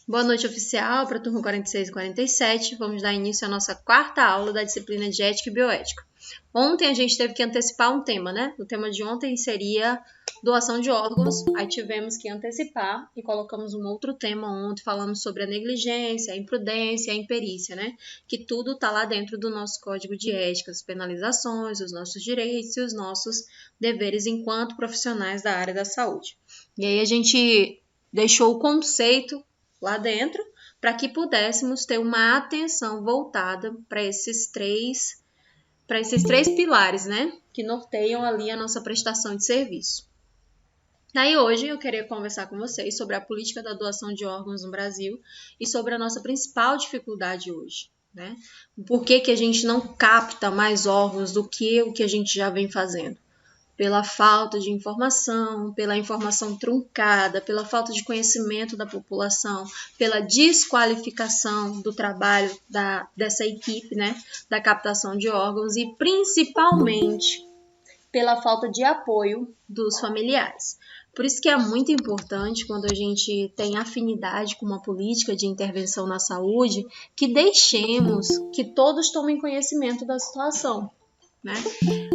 Boa noite, oficial, para a turma 46 e 47. Vamos dar início à nossa quarta aula da disciplina de Ética e Bioética. Ontem a gente teve que antecipar um tema, né? O tema de ontem seria doação de órgãos. Aí tivemos que antecipar e colocamos um outro tema ontem falando sobre a negligência, a imprudência, a imperícia, né? Que tudo está lá dentro do nosso código de ética, as penalizações, os nossos direitos e os nossos deveres enquanto profissionais da área da saúde. E aí a gente deixou o conceito lá dentro, para que pudéssemos ter uma atenção voltada para esses três pilares, né, que norteiam ali a nossa prestação de serviço. Daí hoje eu queria conversar com vocês sobre a política da doação de órgãos no Brasil e sobre a nossa principal dificuldade hoje, né? Por que a gente não capta mais órgãos do que o que a gente já vem fazendo? Pela falta de informação, pela informação truncada, pela falta de conhecimento da população, pela desqualificação do trabalho dessa equipe, né, da captação de órgãos e principalmente pela falta de apoio dos familiares. Por isso que é muito importante, quando a gente tem afinidade com uma política de intervenção na saúde, que deixemos que todos tomem conhecimento da situação, né?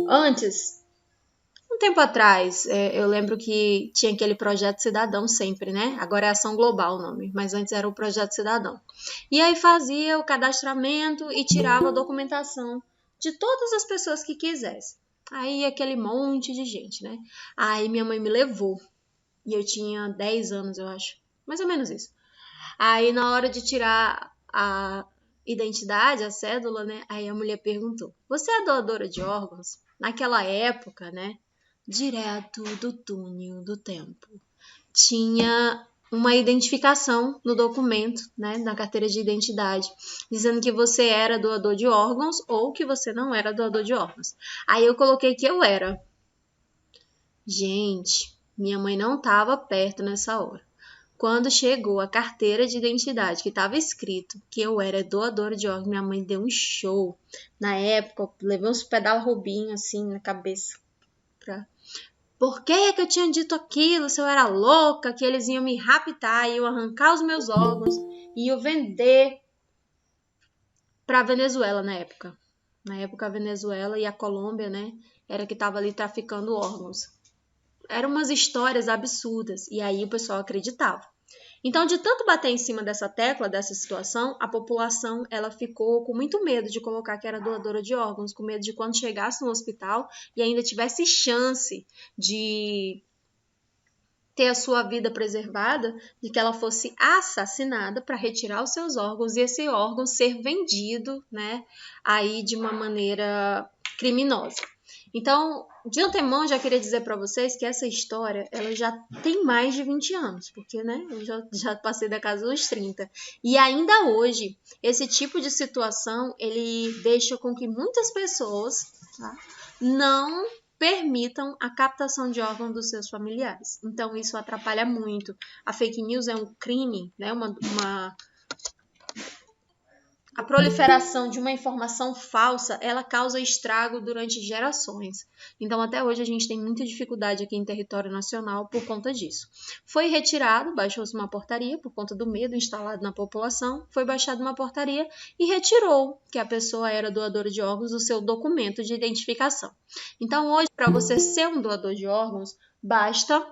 Antes, um tempo atrás, eu lembro que tinha aquele Projeto Cidadão sempre, né? Agora é Ação Global o nome, mas antes era o Projeto Cidadão. E aí fazia o cadastramento e tirava a documentação de todas as pessoas que quisessem. Aí aquele monte de gente, né? Aí minha mãe me levou, e eu tinha 10 anos, eu acho, mais ou menos isso. Aí na hora de tirar a identidade, a cédula, né? Aí a mulher perguntou, você é doadora de órgãos? Naquela época, né? Direto do túnel do tempo. Tinha uma identificação no documento, né, na carteira de identidade, dizendo que você era doador de órgãos ou que você não era doador de órgãos. Aí eu coloquei que eu era. Gente, minha mãe não estava perto nessa hora. Quando chegou a carteira de identidade, que estava escrito que eu era doadora de órgãos, minha mãe deu um show. Na época, eu levei uns pedal robinho assim na cabeça. Por que eu tinha dito aquilo? Se eu era louca, que eles iam me raptar, iam arrancar os meus órgãos e iam vender para a Venezuela na época. Na época, a Venezuela e a Colômbia, né, era que estava ali traficando órgãos. Eram umas histórias absurdas e aí o pessoal acreditava. Então, de tanto bater em cima dessa tecla, dessa situação, a população ela ficou com muito medo de colocar que era doadora de órgãos, com medo de quando chegasse no hospital e ainda tivesse chance de ter a sua vida preservada, de que ela fosse assassinada para retirar os seus órgãos e esse órgão ser vendido, né, aí de uma maneira criminosa. Então, de antemão, já queria dizer para vocês que essa história, ela já tem mais de 20 anos, porque, né, eu já passei da casa dos 30. E ainda hoje, esse tipo de situação, ele deixa com que muitas pessoas, tá, não permitam a captação de órgãos dos seus familiares. Então, isso atrapalha muito. A fake news é um crime, né, a proliferação de uma informação falsa, ela causa estrago durante gerações. Então, até hoje, a gente tem muita dificuldade aqui em território nacional por conta disso. Foi retirado, baixou-se uma portaria, por conta do medo instalado na população, foi baixada uma portaria e retirou que a pessoa era doadora de órgãos do seu documento de identificação. Então, hoje, para você ser um doador de órgãos, basta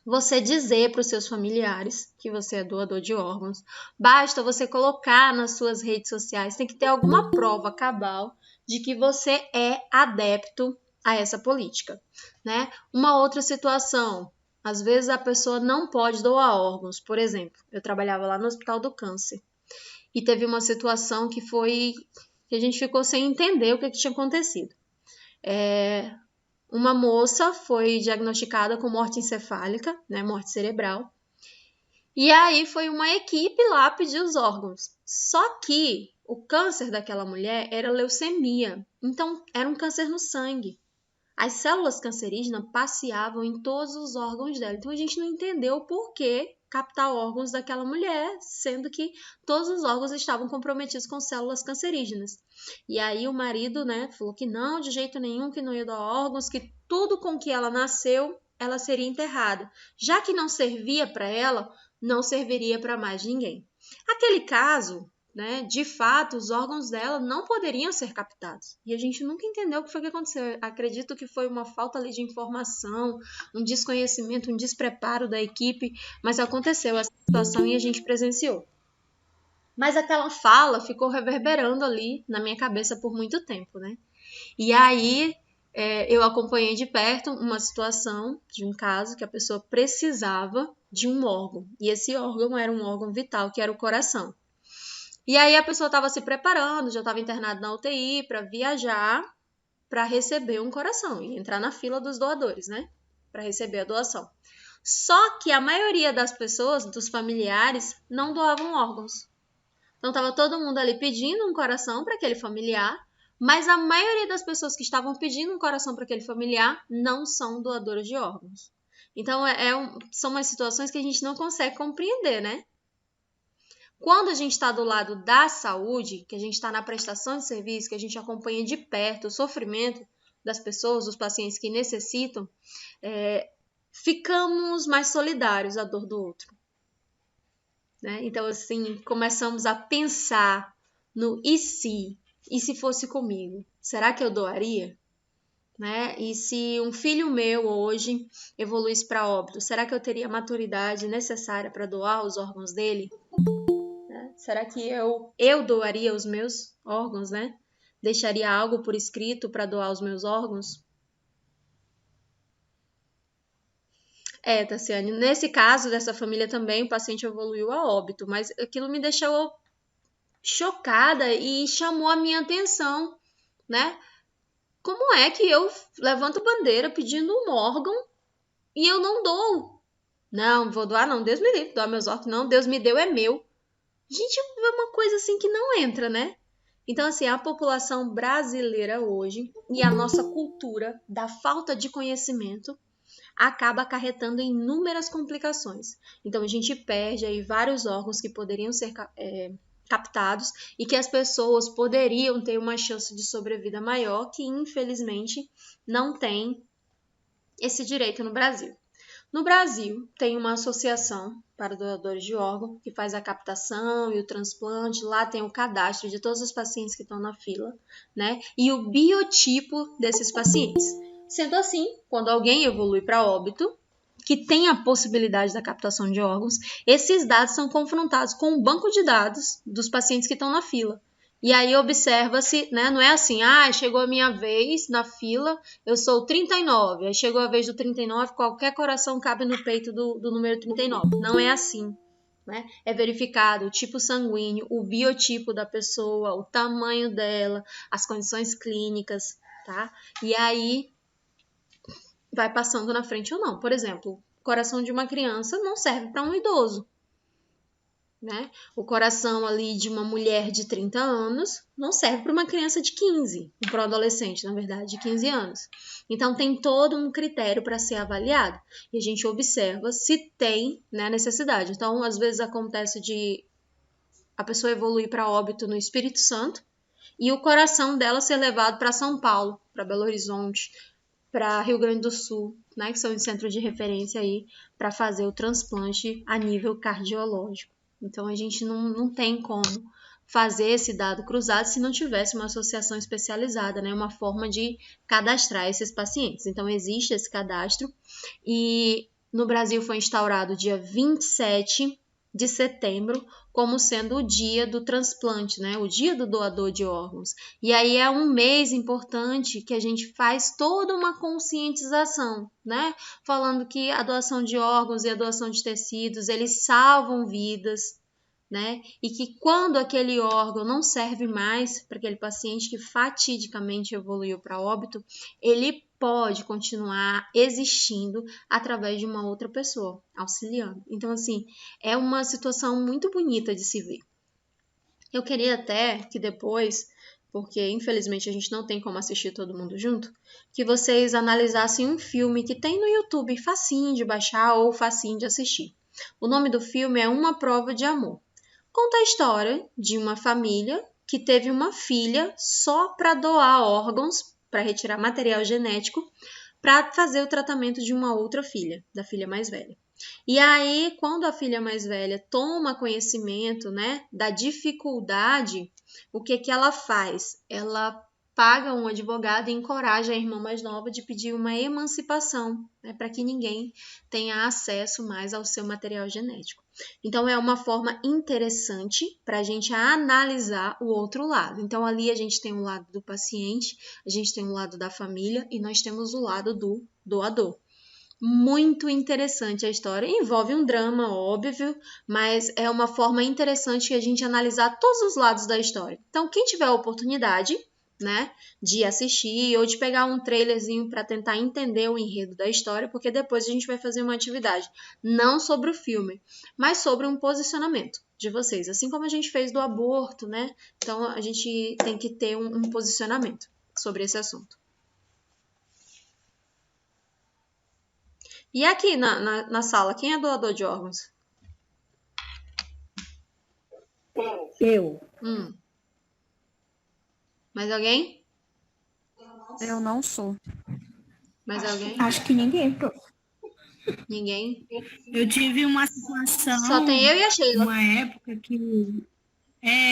você dizer para os seus familiares que você é doador de órgãos. Basta você colocar nas suas redes sociais, tem que ter alguma prova cabal de que você é adepto a essa política, né? Uma outra situação, às vezes a pessoa não pode doar órgãos. Por exemplo, eu trabalhava lá no Hospital do Câncer e teve uma situação que a gente ficou sem entender o que tinha acontecido. Uma moça foi diagnosticada com morte encefálica, né, morte cerebral. E aí foi uma equipe lá pedir os órgãos. Só que o câncer daquela mulher era leucemia. Então, era um câncer no sangue. As células cancerígenas passeavam em todos os órgãos dela. Então, a gente não entendeu por que captar órgãos daquela mulher, sendo que todos os órgãos estavam comprometidos com células cancerígenas. E aí o marido, né, falou que não, de jeito nenhum, que não ia doar órgãos, que tudo com que ela nasceu, ela seria enterrada. Já que não servia para ela, não serviria para mais ninguém. Aquele caso, né, de fato, os órgãos dela não poderiam ser captados. E a gente nunca entendeu o que foi que aconteceu. Acredito que foi uma falta ali de informação, um desconhecimento, um despreparo da equipe, mas aconteceu essa situação e a gente presenciou. Mas aquela fala ficou reverberando ali na minha cabeça por muito tempo, né? E aí eu acompanhei de perto uma situação de um caso que a pessoa precisava de um órgão. E esse órgão era um órgão vital, que era o coração. E aí a pessoa estava se preparando, já estava internada na UTI para viajar para receber um coração e entrar na fila dos doadores, né? Para receber a doação. Só que a maioria das pessoas, dos familiares, não doavam órgãos. Então estava todo mundo ali pedindo um coração para aquele familiar, mas a maioria das pessoas que estavam pedindo um coração para aquele familiar não são doadores de órgãos. Então são umas situações que a gente não consegue compreender, né? Quando a gente está do lado da saúde, que a gente está na prestação de serviço, que a gente acompanha de perto o sofrimento das pessoas, dos pacientes que necessitam, ficamos mais solidários à dor do outro. Né? Então, assim, começamos a pensar no e se fosse comigo? Será que eu doaria? Né? E se um filho meu hoje evoluísse para óbito, será que eu teria a maturidade necessária para doar os órgãos dele? Será que eu doaria os meus órgãos, né? Deixaria algo por escrito para doar os meus órgãos? Tassiane, nesse caso dessa família também o paciente evoluiu a óbito, mas aquilo me deixou chocada e chamou a minha atenção, né? Como é que eu levanto bandeira pedindo um órgão e eu não dou? Não, vou doar não, Deus me livre, doar meus órgãos não, Deus me deu, é meu. Gente, é uma coisa assim que não entra, né? Então, assim, a população brasileira hoje e a nossa cultura da falta de conhecimento acaba acarretando em inúmeras complicações. Então, a gente perde aí vários órgãos que poderiam ser captados e que as pessoas poderiam ter uma chance de sobrevida maior, que infelizmente não tem esse direito no Brasil. No Brasil, tem uma associação para doadores de órgão que faz a captação e o transplante. Lá tem o cadastro de todos os pacientes que estão na fila, né? E o biotipo desses pacientes. Sendo assim, quando alguém evolui para óbito, que tem a possibilidade da captação de órgãos, esses dados são confrontados com o banco de dados dos pacientes que estão na fila. E aí observa-se, né? Não é assim, chegou a minha vez na fila, eu sou 39, aí chegou a vez do 39, qualquer coração cabe no peito do número 39. Não é assim, né? É verificado o tipo sanguíneo, o biotipo da pessoa, o tamanho dela, as condições clínicas, tá? E aí vai passando na frente ou não. Por exemplo, o coração de uma criança não serve para um idoso. Né? O coração ali de uma mulher de 30 anos não serve para uma criança de 15, para um adolescente, na verdade, de 15 anos. Então, tem todo um critério para ser avaliado e a gente observa se tem, né, necessidade. Então, às vezes acontece de a pessoa evoluir para óbito no Espírito Santo e o coração dela ser levado para São Paulo, para Belo Horizonte, para Rio Grande do Sul, né, que são os centros de referência aí para fazer o transplante a nível cardiológico. Então, a gente não tem como fazer esse dado cruzado se não tivesse uma associação especializada, né? Uma forma de cadastrar esses pacientes. Então, existe esse cadastro e no Brasil foi instaurado dia 27 de setembro como sendo o dia do transplante, né? O dia do doador de órgãos. E aí é um mês importante que a gente faz toda uma conscientização, né? Falando que a doação de órgãos e a doação de tecidos, eles salvam vidas, né? E que quando aquele órgão não serve mais para aquele paciente que fatidicamente evoluiu para óbito, ele pode continuar existindo através de uma outra pessoa, auxiliando. Então, assim, é uma situação muito bonita de se ver. Eu queria até que depois, porque infelizmente a gente não tem como assistir todo mundo junto, que vocês analisassem um filme que tem no YouTube, facinho de baixar ou facinho de assistir. O nome do filme é Uma Prova de Amor. Conta a história de uma família que teve uma filha só para doar órgãos, para retirar material genético, para fazer o tratamento de uma outra filha, da filha mais velha. E aí, quando a filha mais velha toma conhecimento, né, da dificuldade, o que que ela faz? Ela paga um advogado e encoraja a irmã mais nova de pedir uma emancipação, né, para que ninguém tenha acesso mais ao seu material genético. Então, é uma forma interessante para a gente analisar o outro lado. Então, ali a gente tem o lado do paciente, a gente tem o lado da família e nós temos o lado do doador. Muito interessante a história. Envolve um drama, óbvio, mas é uma forma interessante de a gente analisar todos os lados da história. Então, quem tiver a oportunidade, né, de assistir ou de pegar um trailerzinho para tentar entender o enredo da história, porque depois a gente vai fazer uma atividade não sobre o filme, mas sobre um posicionamento de vocês, assim como a gente fez do aborto, né? Então, a gente tem que ter um posicionamento sobre esse assunto. E aqui na sala, quem é doador de órgãos? Eu. Mais alguém? Eu não sou. Mais alguém? Acho que ninguém, prof. Ninguém? Eu tive uma situação. Só tem eu e a Sheila. Uma época que.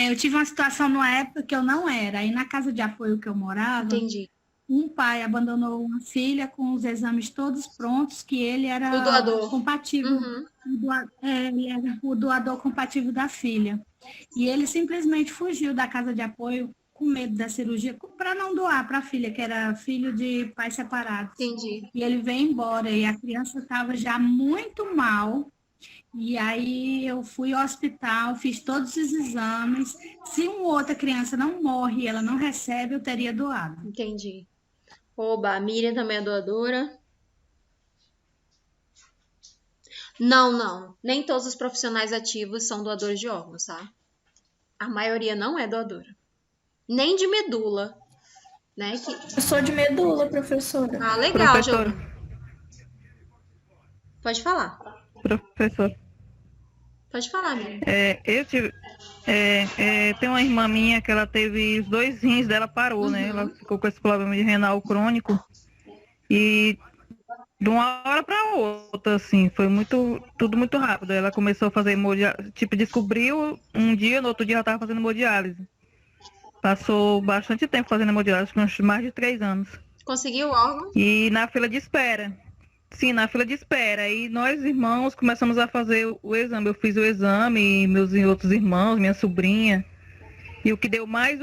Eu tive uma situação numa época que eu não era. Aí na casa de apoio que eu morava, Entendi. um pai abandonou uma filha com os exames todos prontos, que ele era O doador. compatível. Uhum. Ele era o doador compatível da filha. E ele simplesmente fugiu da casa de apoio com medo da cirurgia, para não doar para a filha, que era filho de pais separados. Entendi. E ele veio embora e a criança estava já muito mal. E aí eu fui ao hospital, fiz todos os exames. Se uma outra criança não morre e ela não recebe, eu teria doado. Entendi. Oba, a Miriam também é doadora. Não. Nem todos os profissionais ativos são doadores de órgãos, tá? A maioria não é doadora. Nem de medula, né? Eu sou de medula, professora. Ah, legal, Professora. Giovana. Pode falar. Professor, Pode falar, Miriam. tem uma irmã minha que ela teve os 2 rins dela parou, né? Ela ficou com esse problema de renal crônico e de uma hora para outra, assim, foi tudo muito rápido. Ela começou a fazer hemodiálise, descobriu um dia, no outro dia ela estava fazendo hemodiálise. Passou bastante tempo fazendo hemodiálise, mais de 3 anos. Conseguiu o órgão? E na fila de espera. Sim, na fila de espera. E nós, irmãos, começamos a fazer o exame. Eu fiz o exame, meus outros irmãos, minha sobrinha. E o que deu mais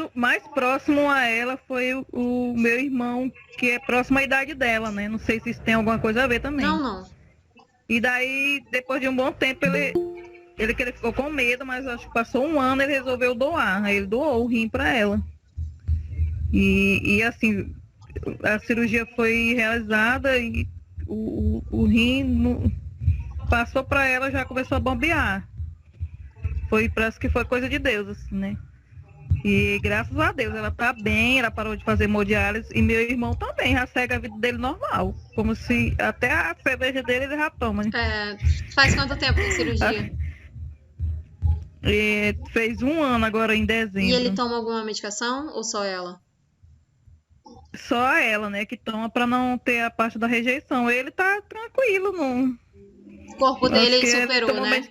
próximo a ela foi o meu irmão, que é próximo à idade dela, né? Não sei se isso tem alguma coisa a ver também. Não. E daí, depois de um bom tempo, ele ficou com medo, mas acho que passou 1 ano, ele resolveu doar. Aí ele doou o rim para ela. E assim, a cirurgia foi realizada e o rim passou para ela, já começou a bombear. Parece que foi coisa de Deus, assim, né? E graças a Deus, ela tá bem, ela parou de fazer hemodiálise e meu irmão também, já segue a vida dele normal. Como se até a cerveja dele ele já toma, né? Faz quanto tempo de cirurgia? Fez 1 ano agora em dezembro. E ele toma alguma medicação ou só ela? Só ela, né, que toma para não ter a parte da rejeição. Ele tá tranquilo, não. O corpo dele superou, né?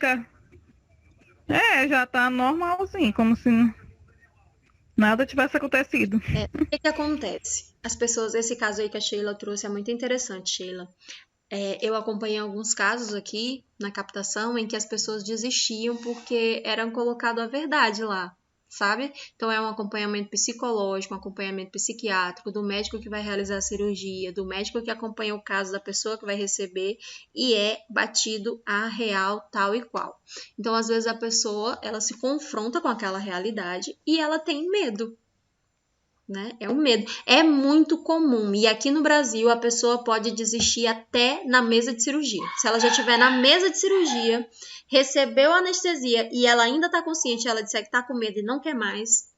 Já tá normalzinho, como se nada tivesse acontecido. O que acontece? As pessoas, esse caso aí que a Sheila trouxe é muito interessante, Sheila. Eu acompanhei alguns casos aqui na captação em que as pessoas desistiam porque eram colocado a verdade lá, sabe? Então é um acompanhamento psicológico, um acompanhamento psiquiátrico do médico que vai realizar a cirurgia, do médico que acompanha o caso da pessoa que vai receber e é batido a real tal e qual. Então às vezes a pessoa ela se confronta com aquela realidade e ela tem medo. Né? É um medo. É muito comum. E aqui no Brasil, a pessoa pode desistir até na mesa de cirurgia. Se ela já estiver na mesa de cirurgia, recebeu anestesia e ela ainda está consciente, ela disser que está com medo e não quer mais,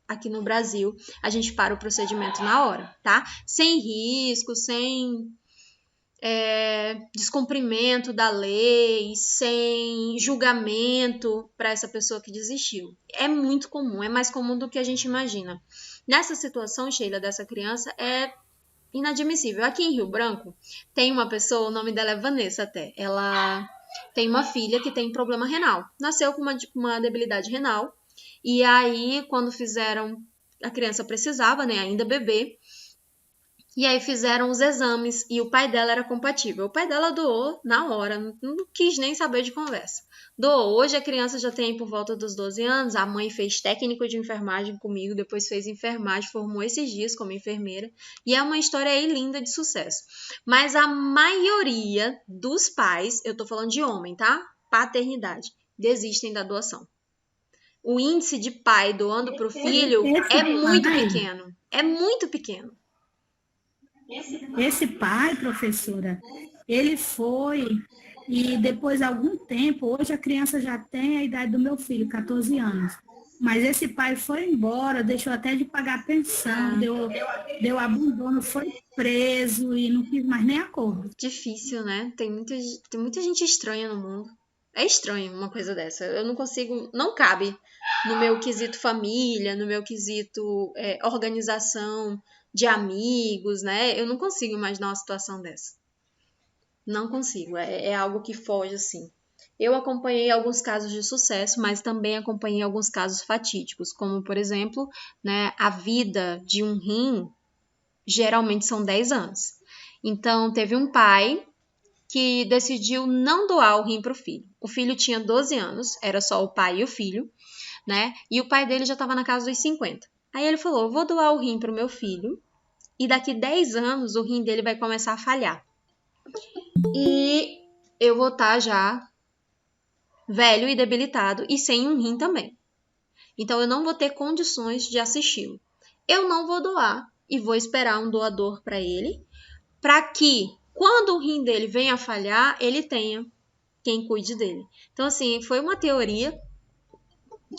aqui no Brasil, a gente para o procedimento na hora, tá? Sem risco, sem descumprimento da lei, sem julgamento para essa pessoa que desistiu. É muito comum, é mais comum do que a gente imagina. Nessa situação, Sheila, dessa criança, é inadmissível. Aqui em Rio Branco tem uma pessoa, o nome dela é Vanessa até. Ela tem uma filha que tem problema renal. Nasceu com uma debilidade renal. E aí, quando fizeram, a criança precisava, né, ainda bebê. E aí fizeram os exames e o pai dela era compatível. O pai dela doou na hora, não quis nem saber de conversa. Doou. Hoje a criança já tem por volta dos 12 anos, a mãe fez técnico de enfermagem comigo, depois fez enfermagem, formou esses dias como enfermeira. E é uma história aí linda de sucesso. Mas a maioria dos pais, eu tô falando de homem, tá? Paternidade, desistem da doação. O índice de pai doando pro filho é muito pequeno. É muito pequeno. Esse pai, professora, ele foi e depois de algum tempo, hoje a criança já tem a idade do meu filho, 14 anos. Mas esse pai foi embora, deixou até de pagar pensão, deu abandono, foi preso e não quis mais nem acordo. Difícil, né? Tem muita gente estranha no mundo. É estranho uma coisa dessa. Eu não consigo, não cabe no meu quesito família, no meu quesito organização de amigos, né? Eu não consigo imaginar uma situação dessa. Não consigo. É algo que foge, assim. Eu acompanhei alguns casos de sucesso, mas também acompanhei alguns casos fatídicos, como, por exemplo, né, a vida de um rim geralmente são 10 anos. Então, teve um pai que decidiu não doar o rim para o filho. O filho tinha 12 anos, era só o pai e o filho, né? E o pai dele já estava na casa dos 50. Aí ele falou, vou doar o rim para o meu filho e daqui 10 anos o rim dele vai começar a falhar. E eu vou estar já velho e debilitado e sem um rim também. Então eu não vou ter condições de assisti-lo. Eu não vou doar e vou esperar um doador para ele, para que quando o rim dele venha a falhar, ele tenha quem cuide dele. Então assim, foi uma teoria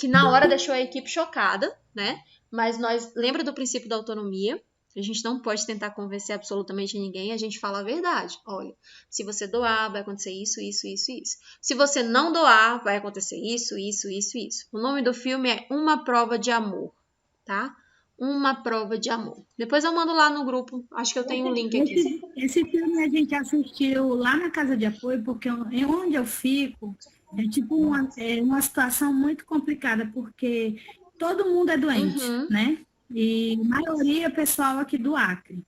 que na hora deixou a equipe chocada, né? Mas lembra do princípio da autonomia? A gente não pode tentar convencer absolutamente ninguém, a gente fala a verdade. Olha, se você doar, vai acontecer isso, isso, isso, isso. Se você não doar, vai acontecer isso, isso, isso, isso. O nome do filme é Uma Prova de Amor, tá? Uma Prova de Amor. Depois eu mando lá no grupo, acho que eu tenho um link aqui. Esse filme a gente assistiu lá na Casa de Apoio, porque onde eu fico é tipo uma situação muito complicada, porque todo mundo é doente, né? E a maioria é pessoal aqui do Acre.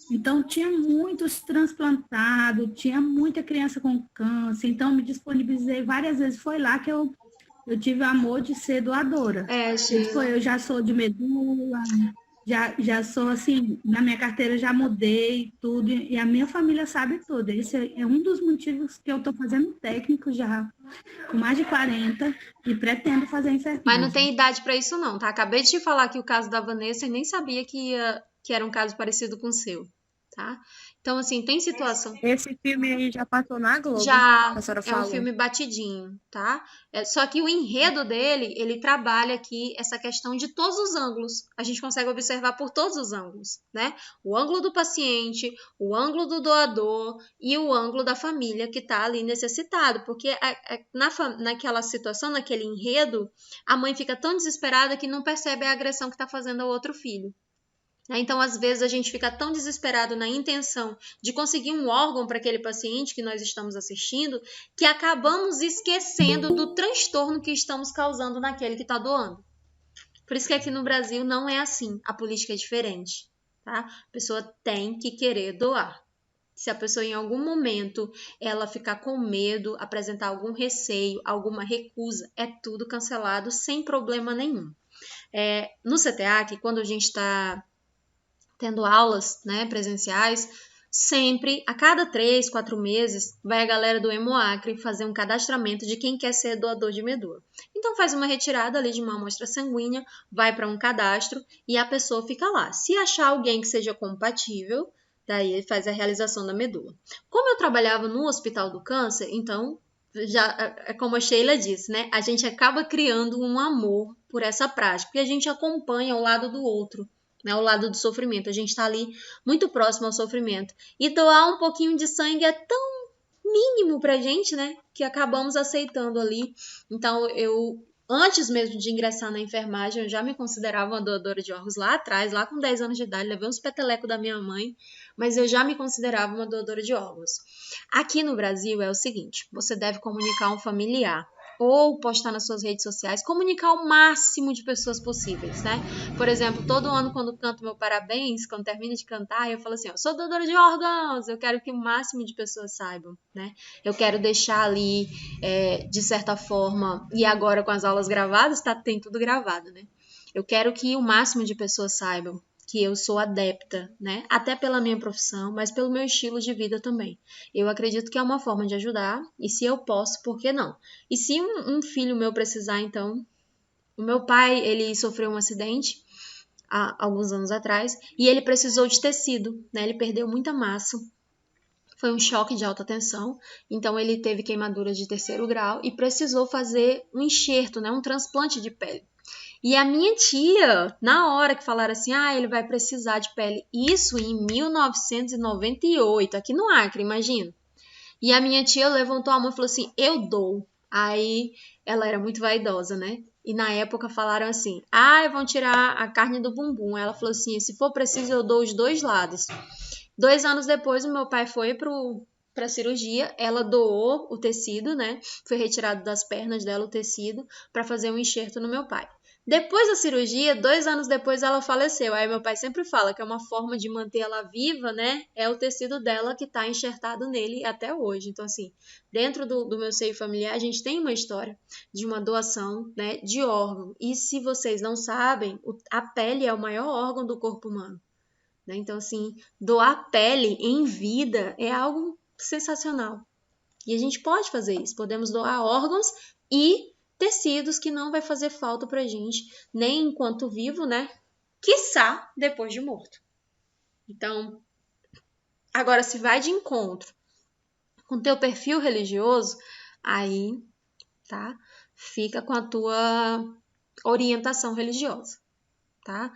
Então, tinha muitos transplantados, tinha muita criança com câncer. Então, me disponibilizei várias vezes. Foi lá que eu tive o amor de ser doadora. Eu já sou de medula, já sou assim, na minha carteira já mudei tudo. E a minha família sabe tudo. Esse é um dos motivos que eu estou fazendo técnico já, com mais de 40, e pretendo fazer enfermagem. Mas não tem idade para isso não, tá? Acabei de te falar aqui o caso da Vanessa e nem sabia que era um caso parecido com o seu, tá? Então, assim, tem situação... Esse filme aí já passou na Globo. Já, a senhora é falou. um filme batidinho, tá? Só que o enredo dele, ele trabalha aqui essa questão de todos os ângulos. A gente consegue observar por todos os ângulos, né? O ângulo do paciente, o ângulo do doador e o ângulo da família que tá ali necessitado. Porque naquela situação, naquele enredo, a mãe fica tão desesperada que não percebe a agressão que tá fazendo ao outro filho. Então, às vezes, a gente fica tão desesperado na intenção de conseguir um órgão para aquele paciente que nós estamos assistindo, que acabamos esquecendo do transtorno que estamos causando naquele que está doando. Por isso que aqui no Brasil não é assim, a política é diferente, tá? A pessoa tem que querer doar. Se a pessoa em algum momento ela ficar com medo, apresentar algum receio, alguma recusa, é tudo cancelado sem problema nenhum. No CTAC, quando a gente está tendo aulas, né, presenciais, sempre, a cada 3, 4 meses, vai a galera do Hemoacre fazer um cadastramento de quem quer ser doador de medula. Então faz uma retirada ali de uma amostra sanguínea, vai para um cadastro e a pessoa fica lá. Se achar alguém que seja compatível, daí faz a realização da medula. Como eu trabalhava no Hospital do Câncer, então, já, como a Sheila disse, né, a gente acaba criando um amor por essa prática, porque a gente acompanha o lado do outro, né, ao lado do sofrimento. A gente está ali muito próximo ao sofrimento. E doar um pouquinho de sangue é tão mínimo pra gente, né, que acabamos aceitando ali. Então, eu Antes mesmo de ingressar na enfermagem, eu já me considerava uma doadora de órgãos lá atrás, lá com 10 anos de idade, levei uns petelecos da minha mãe, mas eu já me considerava uma doadora de órgãos. Aqui no Brasil é o seguinte, você deve comunicar um familiar, ou postar nas suas redes sociais, comunicar o máximo de pessoas possíveis, né? Por exemplo, todo ano quando canto meu parabéns, quando termino de cantar, eu falo assim, eu sou doadora de órgãos, eu quero que o máximo de pessoas saibam, né? Eu quero deixar ali, de certa forma, e agora com as aulas gravadas, tem tudo gravado, né? Eu quero que o máximo de pessoas saibam que eu sou adepta, né? Até pela minha profissão, mas pelo meu estilo de vida também. Eu acredito que é uma forma de ajudar, e se eu posso, por que não? E se um filho meu precisar, então... O meu pai, ele sofreu um acidente há alguns anos atrás, e ele precisou de tecido, né? Ele perdeu muita massa. Foi um choque de alta tensão, então ele teve queimadura de 3º grau e precisou fazer um enxerto, né? Um transplante de pele. E a minha tia, na hora que falaram assim, ele vai precisar de pele, isso em 1998, aqui no Acre, imagina. E a minha tia levantou a mão e falou assim, eu dou. Aí ela era muito vaidosa, né? E na época falaram assim, vão tirar a carne do bumbum. Ela falou assim, se for preciso eu dou os 2 lados. 2 anos depois o meu pai foi para a cirurgia, ela doou o tecido, né? Foi retirado das pernas dela o tecido para fazer um enxerto no meu pai. Depois da cirurgia, 2 anos depois ela faleceu. Aí meu pai sempre fala que é uma forma de manter ela viva, né? É o tecido dela que está enxertado nele até hoje. Então, assim, dentro do meu seio familiar, a gente tem uma história de uma doação, né, de órgão. E se vocês não sabem, a pele é o maior órgão do corpo humano, né? Então, assim, doar pele em vida é algo sensacional. E a gente pode fazer isso. Podemos doar órgãos e tecidos que não vai fazer falta pra gente, nem enquanto vivo, né? Quiçá depois de morto. Então, agora se vai de encontro com teu perfil religioso, aí, tá? Fica com a tua orientação religiosa, tá?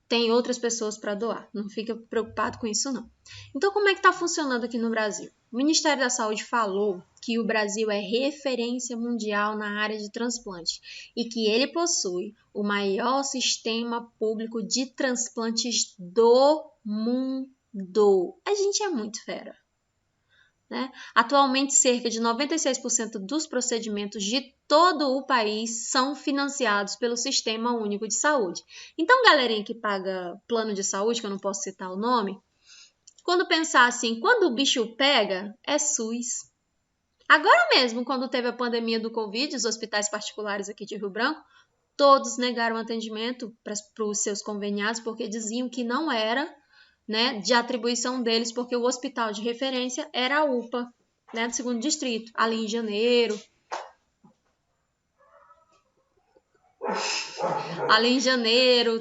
Tem outras pessoas para doar, não fica preocupado com isso não. Então, como é que está funcionando aqui no Brasil? O Ministério da Saúde falou que o Brasil é referência mundial na área de transplante e que ele possui o maior sistema público de transplantes do mundo. A gente é muito fera, né? Atualmente, cerca de 96% dos procedimentos de todo o país são financiados pelo Sistema Único de Saúde. Então, galerinha que paga plano de saúde, que eu não posso citar o nome, quando pensar assim, quando o bicho pega, é SUS. Agora mesmo, quando teve a pandemia do Covid, os hospitais particulares aqui de Rio Branco, todos negaram atendimento para os seus conveniados, porque diziam que não era, né, de atribuição deles, porque o hospital de referência era a UPA, né, do 2º distrito, ali em Janeiro.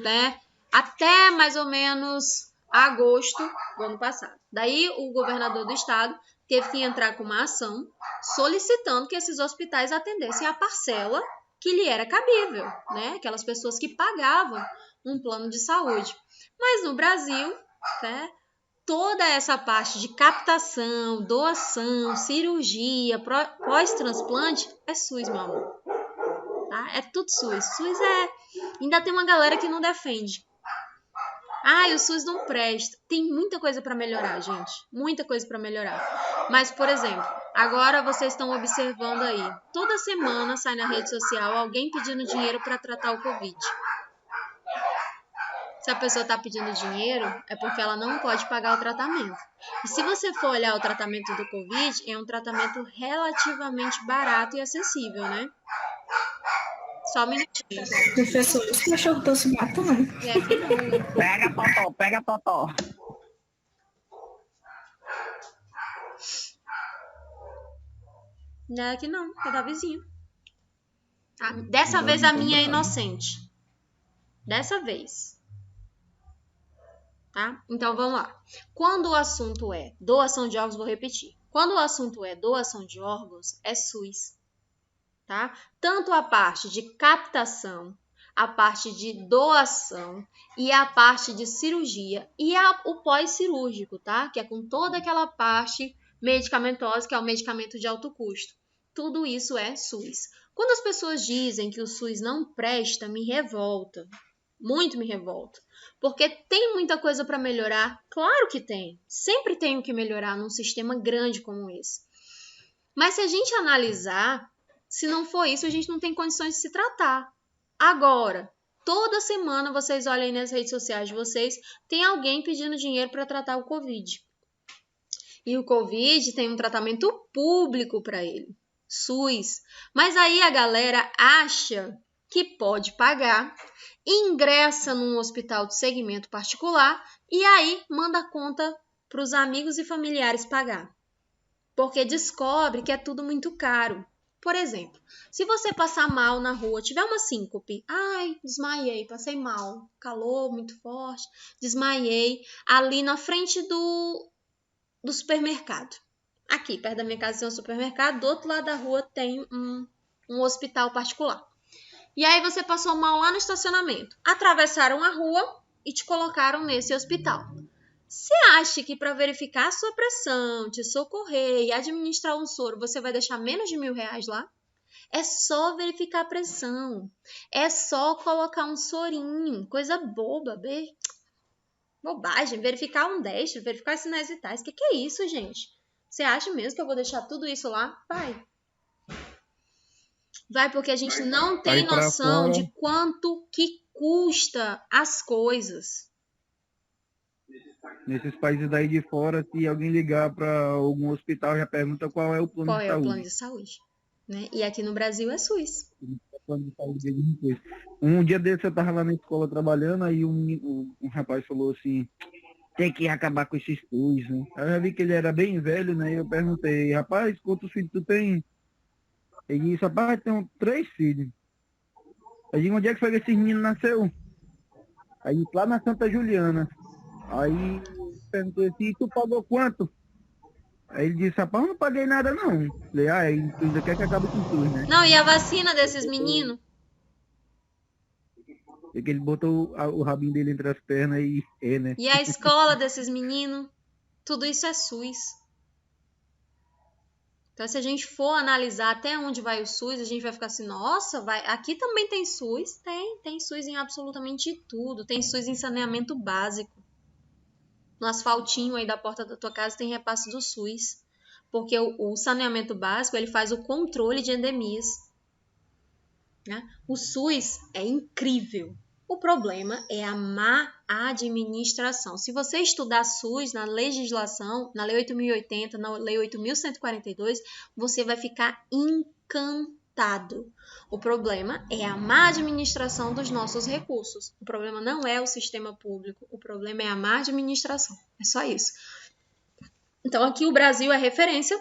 Né, até mais ou menos agosto do ano passado. Daí o governador do estado teve que entrar com uma ação solicitando que esses hospitais atendessem a parcela que lhe era cabível, né, aquelas pessoas que pagavam um plano de saúde. Mas no Brasil, né, toda essa parte de captação, doação, cirurgia, pós-transplante é SUS, meu amor. Tá? É tudo SUS. SUS ainda tem uma galera que não defende. O SUS não presta. Tem muita coisa para melhorar, gente. Muita coisa para melhorar. Mas, por exemplo, agora vocês estão observando aí. Toda semana sai na rede social alguém pedindo dinheiro para tratar o Covid. Se a pessoa está pedindo dinheiro, é porque ela não pode pagar o tratamento. E se você for olhar o tratamento do Covid, é um tratamento relativamente barato e acessível, né? Só um minutinho. Professor, os cachorros estão se matando. Pega totó. Não é aqui não, é da vizinha. Dessa vez a minha é inocente. Dessa vez. Tá? Então, vamos lá. Quando o assunto é doação de órgãos, vou repetir. Quando o assunto é doação de órgãos, é SUS. Tá? Tanto a parte de captação, a parte de doação e a parte de cirurgia e o pós-cirúrgico, tá? Que é com toda aquela parte medicamentosa, que é o medicamento de alto custo. Tudo isso é SUS. Quando as pessoas dizem que o SUS não presta, me revolta. Muito me revolta. Porque tem muita coisa para melhorar. Claro que tem. Sempre tem o que melhorar num sistema grande como esse. Mas se a gente analisar, se não for isso, a gente não tem condições de se tratar. Agora, toda semana vocês olham aí nas redes sociais de vocês, tem alguém pedindo dinheiro para tratar o Covid. E o Covid tem um tratamento público para ele, SUS. Mas aí a galera acha que pode pagar, ingressa num hospital de segmento particular e aí manda a conta para os amigos e familiares pagar. Porque descobre que é tudo muito caro. Por exemplo, se você passar mal na rua, tiver uma síncope, ai, desmaiei, passei mal, calor muito forte, desmaiei, ali na frente do supermercado. Aqui, perto da minha casa tem um supermercado, do outro lado da rua tem um hospital particular. E aí você passou mal lá no estacionamento, atravessaram a rua e te colocaram nesse hospital. Você acha que para verificar a sua pressão, te socorrer e administrar um soro, você vai deixar menos de R$1.000 lá? É só verificar a pressão. É só colocar um sorinho. Coisa boba, bobagem. Verificar um destro, verificar os sinais vitais. Que é isso, gente? Você acha mesmo que eu vou deixar tudo isso lá? Vai. Vai, porque a gente não tem noção de quanto que custa as coisas. Nesses países daí de fora, se alguém ligar para algum hospital, já pergunta qual é o plano de saúde. Qual é o plano de saúde? Né? E aqui no Brasil é SUS. Plano de saúde. Um dia desse eu estava lá na escola trabalhando, aí um rapaz falou assim, tem que acabar com esses SUS, né? Aí eu já vi que ele era bem velho, né? E eu perguntei, rapaz, quantos filhos tu tem? Ele disse, rapaz, tenho 3 filhos. Eu digo, onde é que foi que esse menino nasceu? Aí lá na Santa Juliana. Aí perguntei assim, tu pagou quanto? Aí ele disse, rapaz, eu não paguei nada não. Falei, tu ainda quer que acabe com tudo, né? Não, e a vacina desses meninos? É que ele botou o rabinho dele entre as pernas né? E a escola desses meninos? Tudo isso é SUS. Então, se a gente for analisar até onde vai o SUS, a gente vai ficar assim, nossa, aqui também tem SUS? Tem SUS em absolutamente tudo. Tem SUS em saneamento básico. No asfaltinho aí da porta da tua casa tem repasse do SUS. Porque o saneamento básico, ele faz o controle de endemias. Né? O SUS é incrível. O problema é a má administração. Se você estudar SUS na legislação, na Lei 8.080, na Lei 8.142, você vai ficar encantado. O problema é a má administração dos nossos recursos. O problema não é o sistema público, o problema é a má administração. É só isso. Então, aqui o Brasil é referência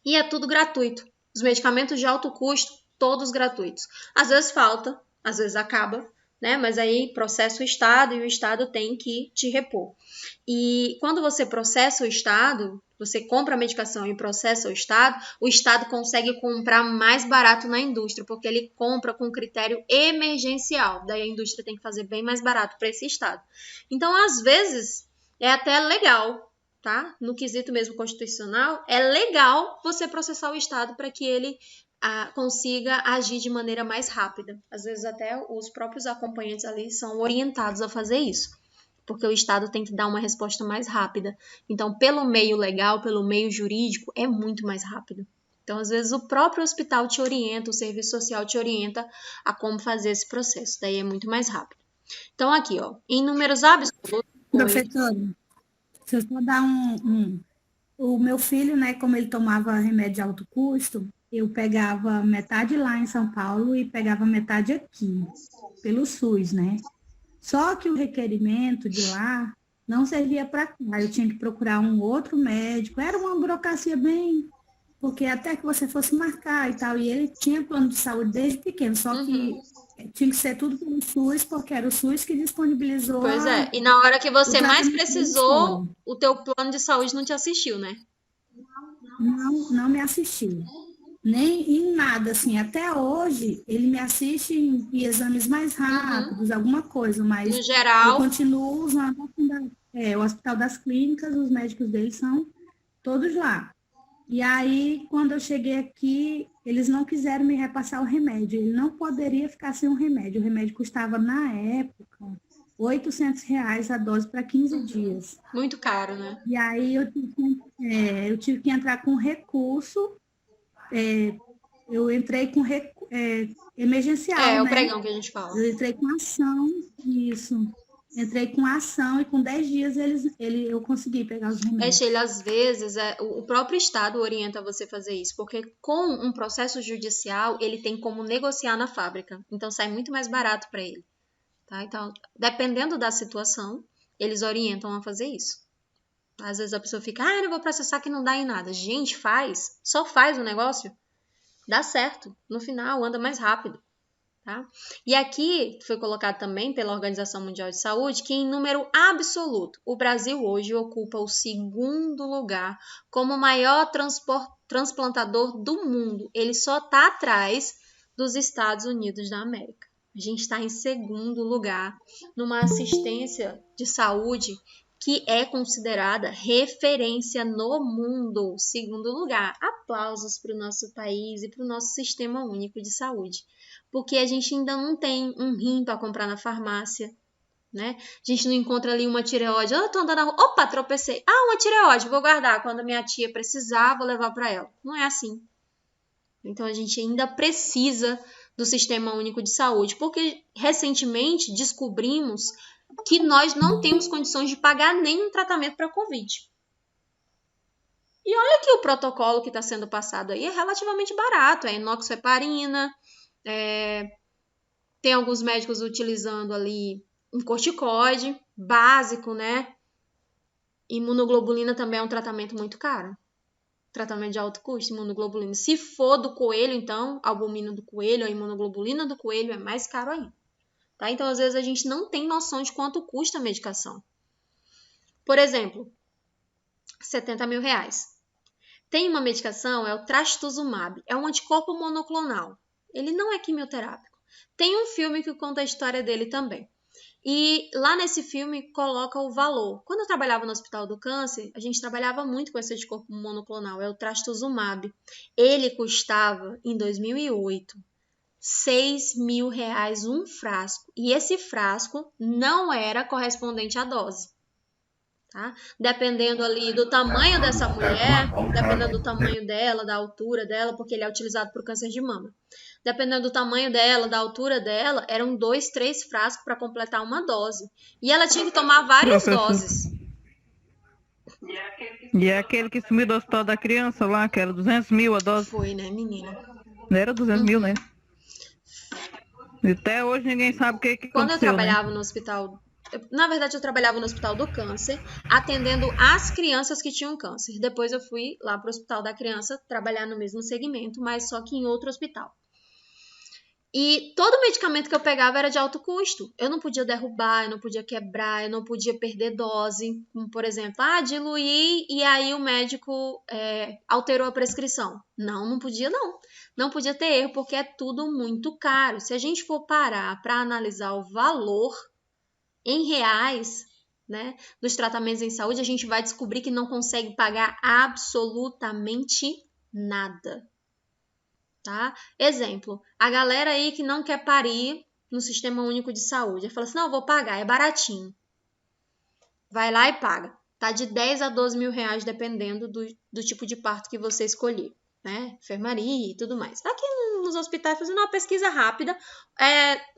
e é tudo gratuito. Os medicamentos de alto custo, todos gratuitos. Às vezes falta, às vezes acaba, né? Mas aí processa o Estado e o Estado tem que te repor. E quando você processa o Estado, você compra a medicação e processa o Estado consegue comprar mais barato na indústria, porque ele compra com critério emergencial. Daí a indústria tem que fazer bem mais barato para esse Estado. Então, às vezes, é até legal, tá? No quesito mesmo constitucional, é legal você processar o Estado para que ele consiga agir de maneira mais rápida. Às vezes até os próprios acompanhantes ali são orientados a fazer isso, porque o Estado tem que dar uma resposta mais rápida. Então, pelo meio legal, pelo meio jurídico, é muito mais rápido. Então, às vezes, o próprio hospital te orienta, o serviço social te orienta a como fazer esse processo. Daí é muito mais rápido. Então, aqui, ó, em números absolutos... Professora, se eu só dar O meu filho, né, como ele tomava remédio de alto custo, eu pegava metade lá em São Paulo e pegava metade aqui, pelo SUS, né? Só que o requerimento de lá não servia para cá. Eu tinha que procurar um outro médico. Era uma burocracia bem... Porque até que você fosse marcar e tal. E ele tinha plano de saúde desde pequeno. Só que tinha que ser tudo pelo SUS, porque era o SUS que disponibilizou... Pois é. E na hora que você mais precisou, o teu plano de saúde não te assistiu, né? Não me assistiu. Nem em nada, assim. Até hoje, ele me assiste em exames mais rápidos, alguma coisa, mas no geral, eu continuo usando o Hospital das Clínicas, os médicos dele são todos lá. E aí, quando eu cheguei aqui, eles não quiseram me repassar o remédio. Ele não poderia ficar sem o remédio. O remédio custava, na época, R$ 800 a dose para 15 dias. Muito caro, né? E aí eu tive que entrar com recurso. Eu entrei com emergencial, É o né? pregão que a gente fala. Eu entrei com ação, isso. Entrei com ação e com 10 dias eu consegui pegar os remédios. Sheila, às vezes o próprio Estado orienta você a fazer isso, porque com um processo judicial ele tem como negociar na fábrica, então sai muito mais barato para ele. Tá? Então, dependendo da situação, eles orientam a fazer isso. Às vezes a pessoa fica, não vou processar que não dá em nada. Gente, só faz o negócio, dá certo. No final, anda mais rápido. Tá? E aqui foi colocado também pela Organização Mundial de Saúde que em número absoluto, o Brasil hoje ocupa o 2º lugar como o maior transplantador do mundo. Ele só está atrás dos Estados Unidos da América. A gente está em 2º lugar numa assistência de saúde que é considerada referência no mundo. 2º lugar. Aplausos para o nosso país e para o nosso Sistema Único de Saúde. Porque a gente ainda não tem um rim para comprar na farmácia, né? A gente não encontra ali uma tireoide. Eu tô andando na rua, opa, tropecei. Uma tireoide, vou guardar. Quando a minha tia precisar, vou levar para ela. Não é assim. Então, a gente ainda precisa do Sistema Único de Saúde, porque recentemente descobrimos que nós não temos condições de pagar nenhum tratamento para Covid. E olha que o protocolo que está sendo passado aí é relativamente barato, é enoxaparina, tem alguns médicos utilizando ali um corticoide básico, né? Imunoglobulina também é um tratamento muito caro. Tratamento de alto custo, imunoglobulina. Se for do coelho, então, albumina do coelho, a imunoglobulina do coelho é mais caro ainda. Tá? Então, às vezes, a gente não tem noção de quanto custa a medicação. Por exemplo, R$70 mil. Tem uma medicação, é o trastuzumab, é um anticorpo monoclonal. Ele não é quimioterápico. Tem um filme que conta a história dele também. E lá nesse filme coloca o valor. Quando eu trabalhava no Hospital do Câncer, a gente trabalhava muito com esse anticorpo monoclonal, é o trastuzumab. Ele custava, em 2008, R$6 mil um frasco. E esse frasco não era correspondente à dose. Tá? Dependendo ali do tamanho dessa mulher, dependendo do tamanho dela, da altura dela, porque ele é utilizado para o câncer de mama. Dependendo do tamanho dela, da altura dela, eram 2, 3 frascos para completar uma dose. E ela tinha que tomar várias doses. E é aquele que sumiu do hospital da criança lá, que era 200 mil a dose? Foi, né, menina? Não era 200 mil, né? E até hoje ninguém sabe o que aconteceu. Quando eu trabalhava no hospital... Na verdade, eu trabalhava no Hospital do Câncer, atendendo as crianças que tinham câncer. Depois eu fui lá para o Hospital da Criança, trabalhar no mesmo segmento, mas só que em outro hospital. E todo medicamento que eu pegava era de alto custo. Eu não podia derrubar, eu não podia quebrar, eu não podia perder dose. Como, por exemplo, diluir e aí o médico alterou a prescrição. Não podia não. Não podia ter erro, porque é tudo muito caro. Se a gente for parar para analisar o valor em reais, né, dos tratamentos em saúde, a gente vai descobrir que não consegue pagar absolutamente nada. Tá? Exemplo, a galera aí que não quer parir no Sistema Único de Saúde, fala assim, não, eu vou pagar, é baratinho. Vai lá e paga. Tá de 10 a 12 mil reais, dependendo do tipo de parto que você escolher, né? Enfermaria e tudo mais. Aqui nos hospitais, fazendo uma pesquisa rápida,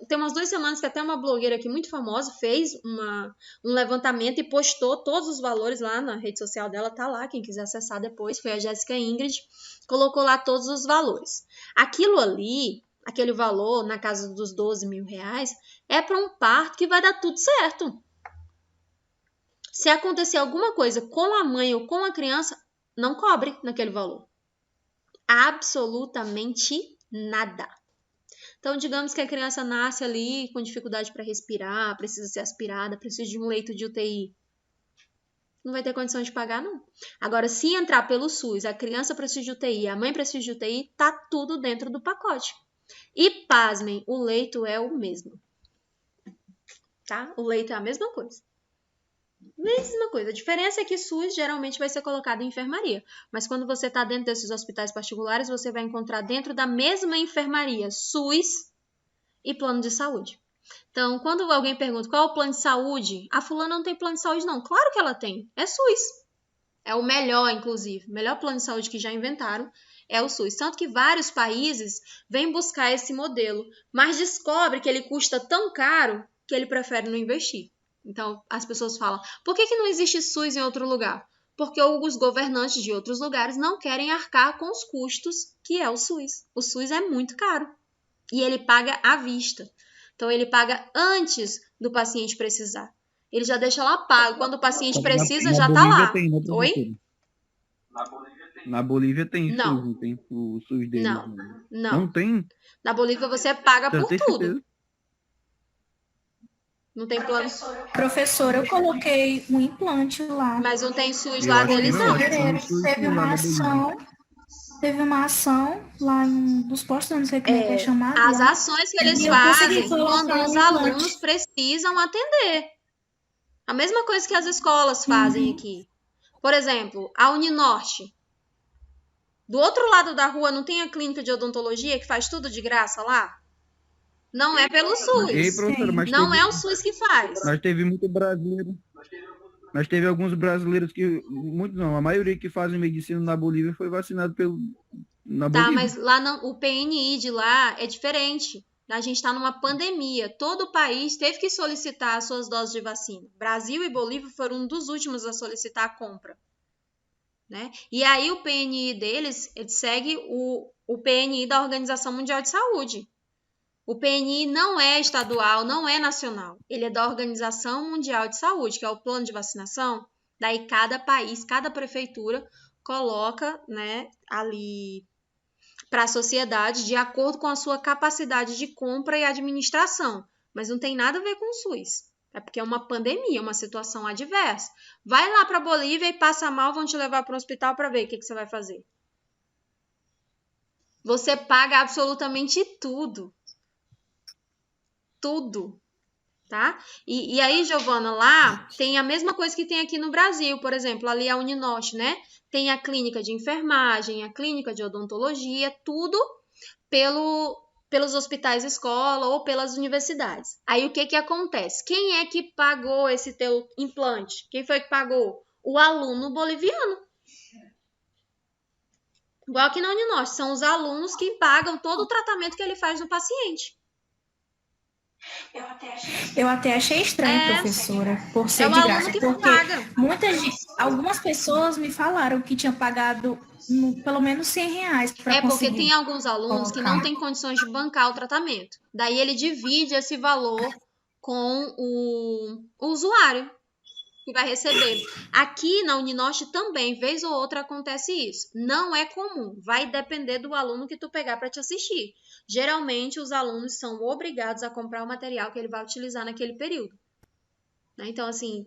tem umas 2 semanas que até uma blogueira aqui muito famosa fez um levantamento e postou todos os valores lá na rede social dela, tá lá, quem quiser acessar depois, foi a Jéssica Ingrid, colocou lá todos os valores. Aquilo ali, aquele valor na casa dos 12 mil reais, é para um parto que vai dar tudo certo. Se acontecer alguma coisa com a mãe ou com a criança, não cobre naquele valor. Absolutamente nada. Então, digamos que a criança nasce ali com dificuldade para respirar, precisa ser aspirada, precisa de um leito de UTI. Não vai ter condição de pagar, não. Agora, se entrar pelo SUS, a criança precisa de UTI, a mãe precisa de UTI, tá tudo dentro do pacote. E, pasmem, o leito é o mesmo. Tá? O leito é a mesma coisa. Mesma coisa. A diferença é que SUS geralmente vai ser colocado em enfermaria. Mas quando você está dentro desses hospitais particulares, você vai encontrar dentro da mesma enfermaria SUS e plano de saúde. Então, quando alguém pergunta qual é o plano de saúde, a fulana não tem plano de saúde, não. Claro que ela tem. É SUS. É o melhor, inclusive. O melhor plano de saúde que já inventaram é o SUS. Tanto que vários países vêm buscar esse modelo, mas descobre que ele custa tão caro que ele prefere não investir. Então, as pessoas falam, por que não existe SUS em outro lugar? Porque os governantes de outros lugares não querem arcar com os custos que é o SUS. O SUS é muito caro e ele paga à vista. Então, ele paga antes do paciente precisar. Ele já deixa lá pago. Quando o paciente precisa, já está lá. Tem, né, Oi? Na Bolívia tem Não. SUS, não tem o SUS deles. Não. Não tem? Na Bolívia você paga Então, por tem tudo. certeza. Não tem plano. Professora, eu coloquei um implante lá. Mas não tem SUS Eu lá acho que deles, não, não. acho que tem SUS Teve lá uma na ação, lá em dos postos, eu não sei como é que é chamado. As lá. ações que eles E eu consegui fazem colocar quando um os implante. alunos precisam atender. A mesma coisa que as escolas fazem aqui. Por exemplo, a Uninorte. Do outro lado da rua não tem a clínica de odontologia que faz tudo de graça lá? Não é pelo Ei, SUS. professora, mas Não teve, é o SUS que faz. mas teve muito brasileiro. Mas teve alguns brasileiros que, muitos não, a maioria que fazem medicina na Bolívia foi vacinado na Tá, Bolívia. mas lá não, o PNI de lá é diferente. A gente está numa pandemia. Todo o país teve que solicitar as suas doses de vacina. Brasil e Bolívia foram um dos últimos a solicitar a compra. Né? E aí o PNI deles, ele segue o PNI da Organização Mundial de Saúde. O PNI não é estadual, não é nacional. Ele é da Organização Mundial de Saúde, que é o plano de vacinação. Daí cada país, cada prefeitura coloca, né, ali para a sociedade de acordo com a sua capacidade de compra e administração. Mas não tem nada a ver com o SUS. É porque é uma pandemia, uma situação adversa. Vai lá para a Bolívia e passa mal, vão te levar para o hospital para ver o que você vai fazer. Você paga absolutamente tudo. Tudo. Tá? E aí, Giovana, lá tem a mesma coisa que tem aqui no Brasil, por exemplo, ali a Uninorte, né? Tem a clínica de enfermagem, a clínica de odontologia, tudo pelos hospitais escola ou pelas universidades. Aí o que acontece? Quem é que pagou esse teu implante? Quem foi que pagou? O aluno boliviano. Igual aqui na Uninorte, são os alunos que pagam todo o tratamento que ele faz no paciente. Eu até achei estranho, professora, por ser É o de aluno graça, que porque paga. algumas pessoas me falaram que tinham pagado pelo menos R$100 para É porque conseguir. tem alguns alunos que não colocar. têm condições de bancar o tratamento. Daí ele divide esse valor com o usuário que vai receber. Aqui na Uninorte também, vez ou outra, acontece isso. Não é comum. Vai depender do aluno que tu pegar para te assistir. Geralmente, os alunos são obrigados a comprar o material que ele vai utilizar naquele período. Né? Então, assim,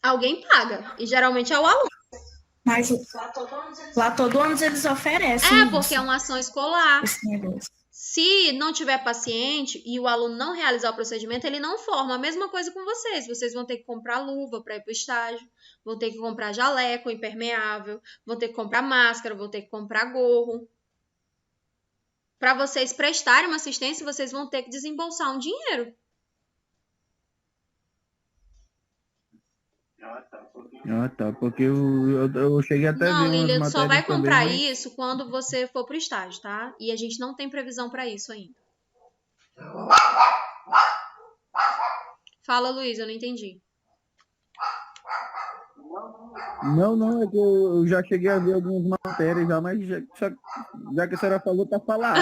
alguém paga. E geralmente é o aluno. Mas lá todo ano eles oferecem É, porque é uma ação escolar. esse negócio. Se não tiver paciente e o aluno não realizar o procedimento, ele não forma. A mesma coisa com vocês. Vocês vão ter que comprar luva para ir para o estágio, vão ter que comprar jaleco impermeável, vão ter que comprar máscara, vão ter que comprar gorro. Para vocês prestarem uma assistência, vocês vão ter que desembolsar um dinheiro. Ah, tá, porque eu cheguei até a Não, ver umas Lilia, só vai matérias também, comprar mas isso quando você for pro estágio, tá? E a gente não tem previsão para isso ainda. Fala, Luiz, eu não entendi. não, é que eu já cheguei a ver algumas matérias já, mas já que a senhora falou, tá falado.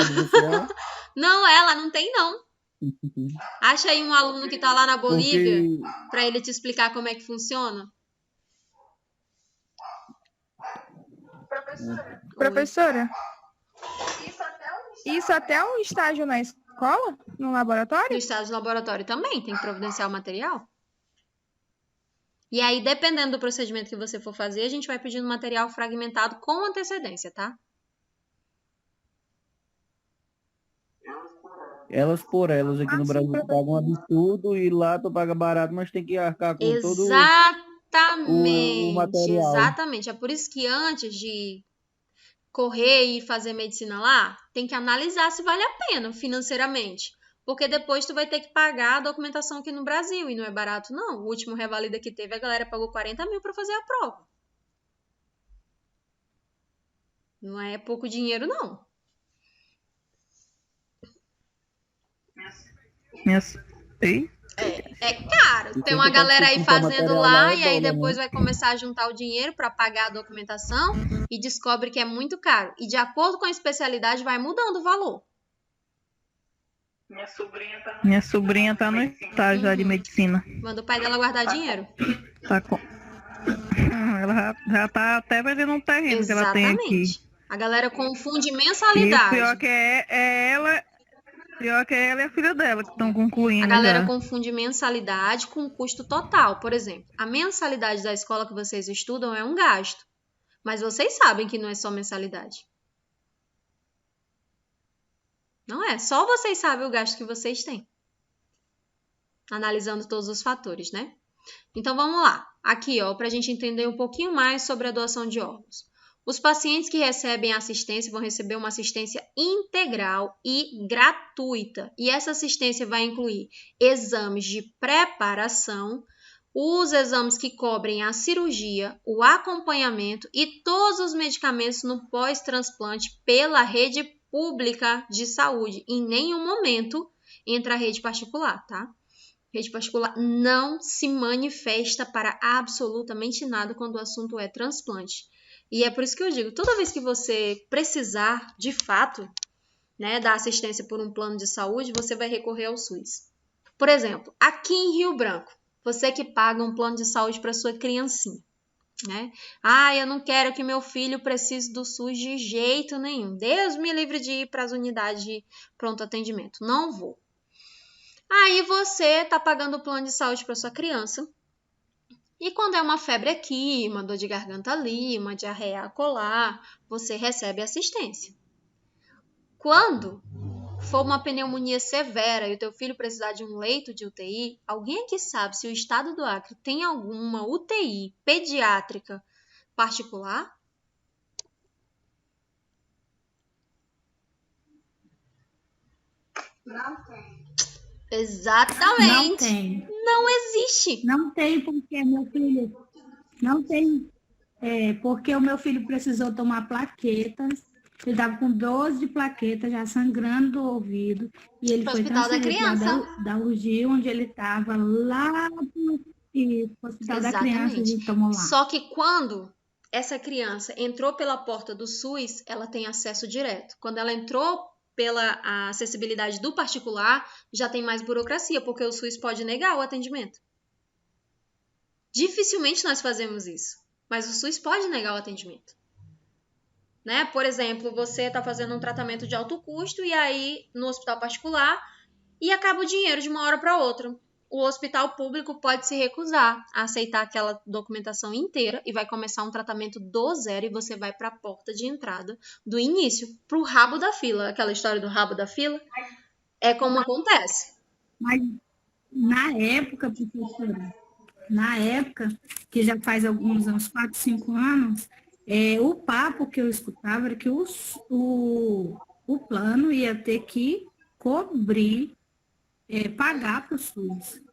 Não, ela não tem, não. Acha aí um aluno que tá lá na Bolívia Porque para ele te explicar como é que funciona. Professora, isso até um estágio na escola, no No laboratório? estágio de laboratório também tem que providenciar o material. E aí, dependendo do procedimento que você for fazer, a gente vai pedindo material fragmentado com antecedência, tá? Elas por elas aqui no Assim, Brasil tu paga um absurdo e lá tu paga barato, mas tem que arcar com todo o Exatamente, material. exatamente. É por isso que antes de correr e fazer medicina lá, tem que analisar se vale a pena financeiramente. Porque depois tu vai ter que pagar a documentação aqui no Brasil e não é barato, não. O último Revalida que teve, a galera pagou 40 mil para fazer a prova. Não é pouco dinheiro, não. Ei, É caro. E Tem quem uma tu pode galera aí comprar fazendo material lá lá é e aí dólar, depois né? vai começar a juntar o dinheiro para pagar a documentação e descobre que é muito caro. E de acordo com a especialidade vai mudando o valor. minha sobrinha tá no estágio já de medicina. Manda o pai dela guardar dinheiro. Tá com... Ela já tá até vendendo um terreno que ela tem aqui. Exatamente. A galera confunde E o mensalidade. pior que é ela, pior que é ela e a filha dela que estão A concluindo galera já. confunde mensalidade com custo total. Por exemplo, a mensalidade da escola que vocês estudam é um gasto. Mas vocês sabem que não é só mensalidade. Não é. Só vocês sabem o gasto que vocês têm. Analisando todos os fatores, né? Então vamos lá. Aqui, ó, para a gente entender um pouquinho mais sobre a doação de órgãos. Os pacientes que recebem assistência vão receber uma assistência integral e gratuita. E essa assistência vai incluir exames de preparação, os exames que cobrem a cirurgia, o acompanhamento e todos os medicamentos no pós-transplante pela rede pública de saúde. Em nenhum momento entra a rede particular, tá? Rede particular não se manifesta para absolutamente nada quando o assunto é transplante. E é por isso que eu digo, toda vez que você precisar, de fato, né, da assistência por um plano de saúde, você vai recorrer ao SUS. Por exemplo, aqui em Rio Branco, você que paga um plano de saúde para sua criancinha, né? Ah, eu não quero que meu filho precise do SUS de jeito nenhum. Deus me livre de ir para as unidades de pronto atendimento. Não vou. Aí você está pagando o plano de saúde para sua criança. E quando é uma febre aqui, uma dor de garganta ali, uma diarreia acolá, você recebe assistência. Quando for uma pneumonia severa e o teu filho precisar de um leito de UTI, alguém aqui sabe se o estado do Acre tem alguma UTI pediátrica particular? Não tem. Exatamente. Não tem. Não existe. Não tem porque meu filho. Não tem. Porque o meu filho precisou tomar plaquetas. Ele estava com 12 plaquetas, já sangrando do ouvido. E ele Pro foi hospital da transferido lá criança. da UGI, onde ele estava, lá no hospital da criança, a gente tomou lá. Só que quando essa criança entrou pela porta do SUS, ela tem acesso direto. Quando ela entrou pela acessibilidade do particular, já tem mais burocracia, porque o SUS pode negar o atendimento. Dificilmente nós fazemos isso, mas o SUS pode negar o atendimento. Né? Por exemplo, você está fazendo um tratamento de alto custo e aí no hospital particular e acaba o dinheiro de uma hora para outra. O hospital público pode se recusar a aceitar aquela documentação inteira e vai começar um tratamento do zero e você vai para a porta de entrada do início, para o rabo da fila. Aquela história do rabo da fila é como acontece. Mas na época, professora, que já faz alguns anos, 4, 5 anos, o papo que eu escutava era que o plano ia ter que cobrir, pagar para o SUS.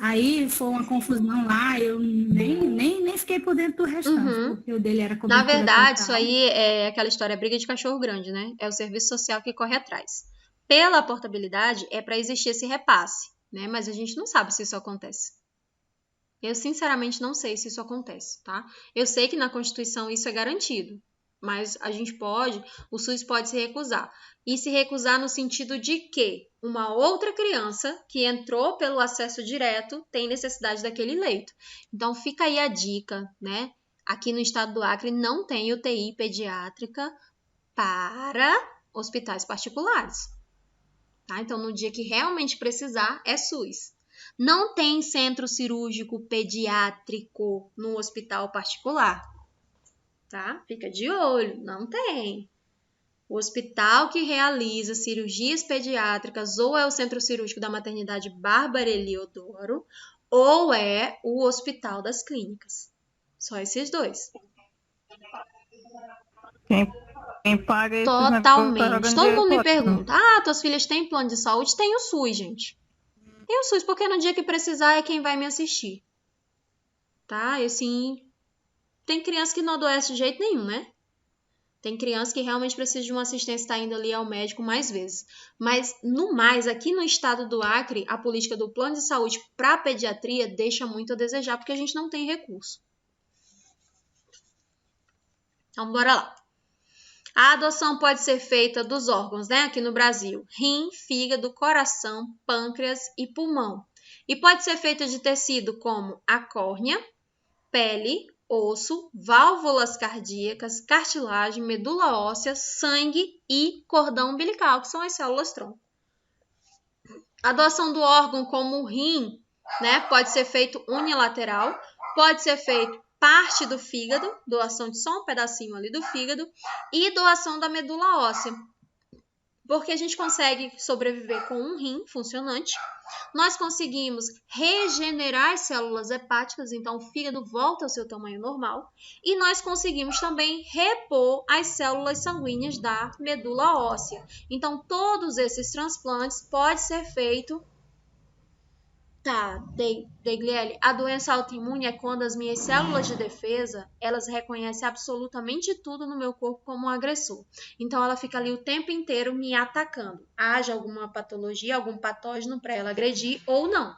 Aí foi uma confusão lá, eu nem fiquei por dentro do restante, porque o dele era cobertura Na verdade, total. isso aí é aquela história, briga de cachorro grande, né? É o serviço social que corre atrás. Pela portabilidade, é para existir esse repasse, né? Mas a gente não sabe se isso acontece. Eu, sinceramente, não sei se isso acontece, tá? Eu sei que na Constituição isso é garantido, mas o SUS pode se recusar. E se recusar no sentido de que uma outra criança que entrou pelo acesso direto tem necessidade daquele leito. Então, fica aí a dica, né? Aqui no estado do Acre não tem UTI pediátrica para hospitais particulares, tá? Então, no dia que realmente precisar, é SUS. Não tem centro cirúrgico pediátrico no hospital particular, tá? Fica de olho, não tem. O hospital que realiza cirurgias pediátricas ou é o Centro Cirúrgico da Maternidade Bárbara Eliodoro ou é o Hospital das Clínicas. Só esses dois. Quem paga esses Totalmente. Todo mundo me negócios, pergunta, tuas filhas têm plano de saúde? Tem o SUS, gente. Tem o SUS, porque no dia que precisar é quem vai me assistir. Tá? E assim, tem criança que não adoece de jeito nenhum, né? Tem criança que realmente precisa de uma assistência, está indo ali ao médico mais vezes. Mas, no mais, aqui no estado do Acre, a política do plano de saúde para a pediatria deixa muito a desejar, porque a gente não tem recurso. Então, bora lá. A adoção pode ser feita dos órgãos, né? Aqui no Brasil. Rim, fígado, coração, pâncreas e pulmão. E pode ser feita de tecido como a córnea, pele, osso, válvulas cardíacas, cartilagem, medula óssea, sangue e cordão umbilical, que são as células-tronco. A doação do órgão como o rim, né, pode ser feito unilateral, pode ser feito parte do fígado, doação de só um pedacinho ali do fígado, e doação da medula óssea. Porque a gente consegue sobreviver com um rim funcionante, nós conseguimos regenerar as células hepáticas, então o fígado volta ao seu tamanho normal, e nós conseguimos também repor as células sanguíneas da medula óssea. Então, todos esses transplantes podem ser feitos. Tá, Degliele, a doença autoimune é quando as minhas células de defesa, elas reconhecem absolutamente tudo no meu corpo como um agressor. Então, ela fica ali o tempo inteiro me atacando. Haja alguma patologia, algum patógeno para ela agredir ou não,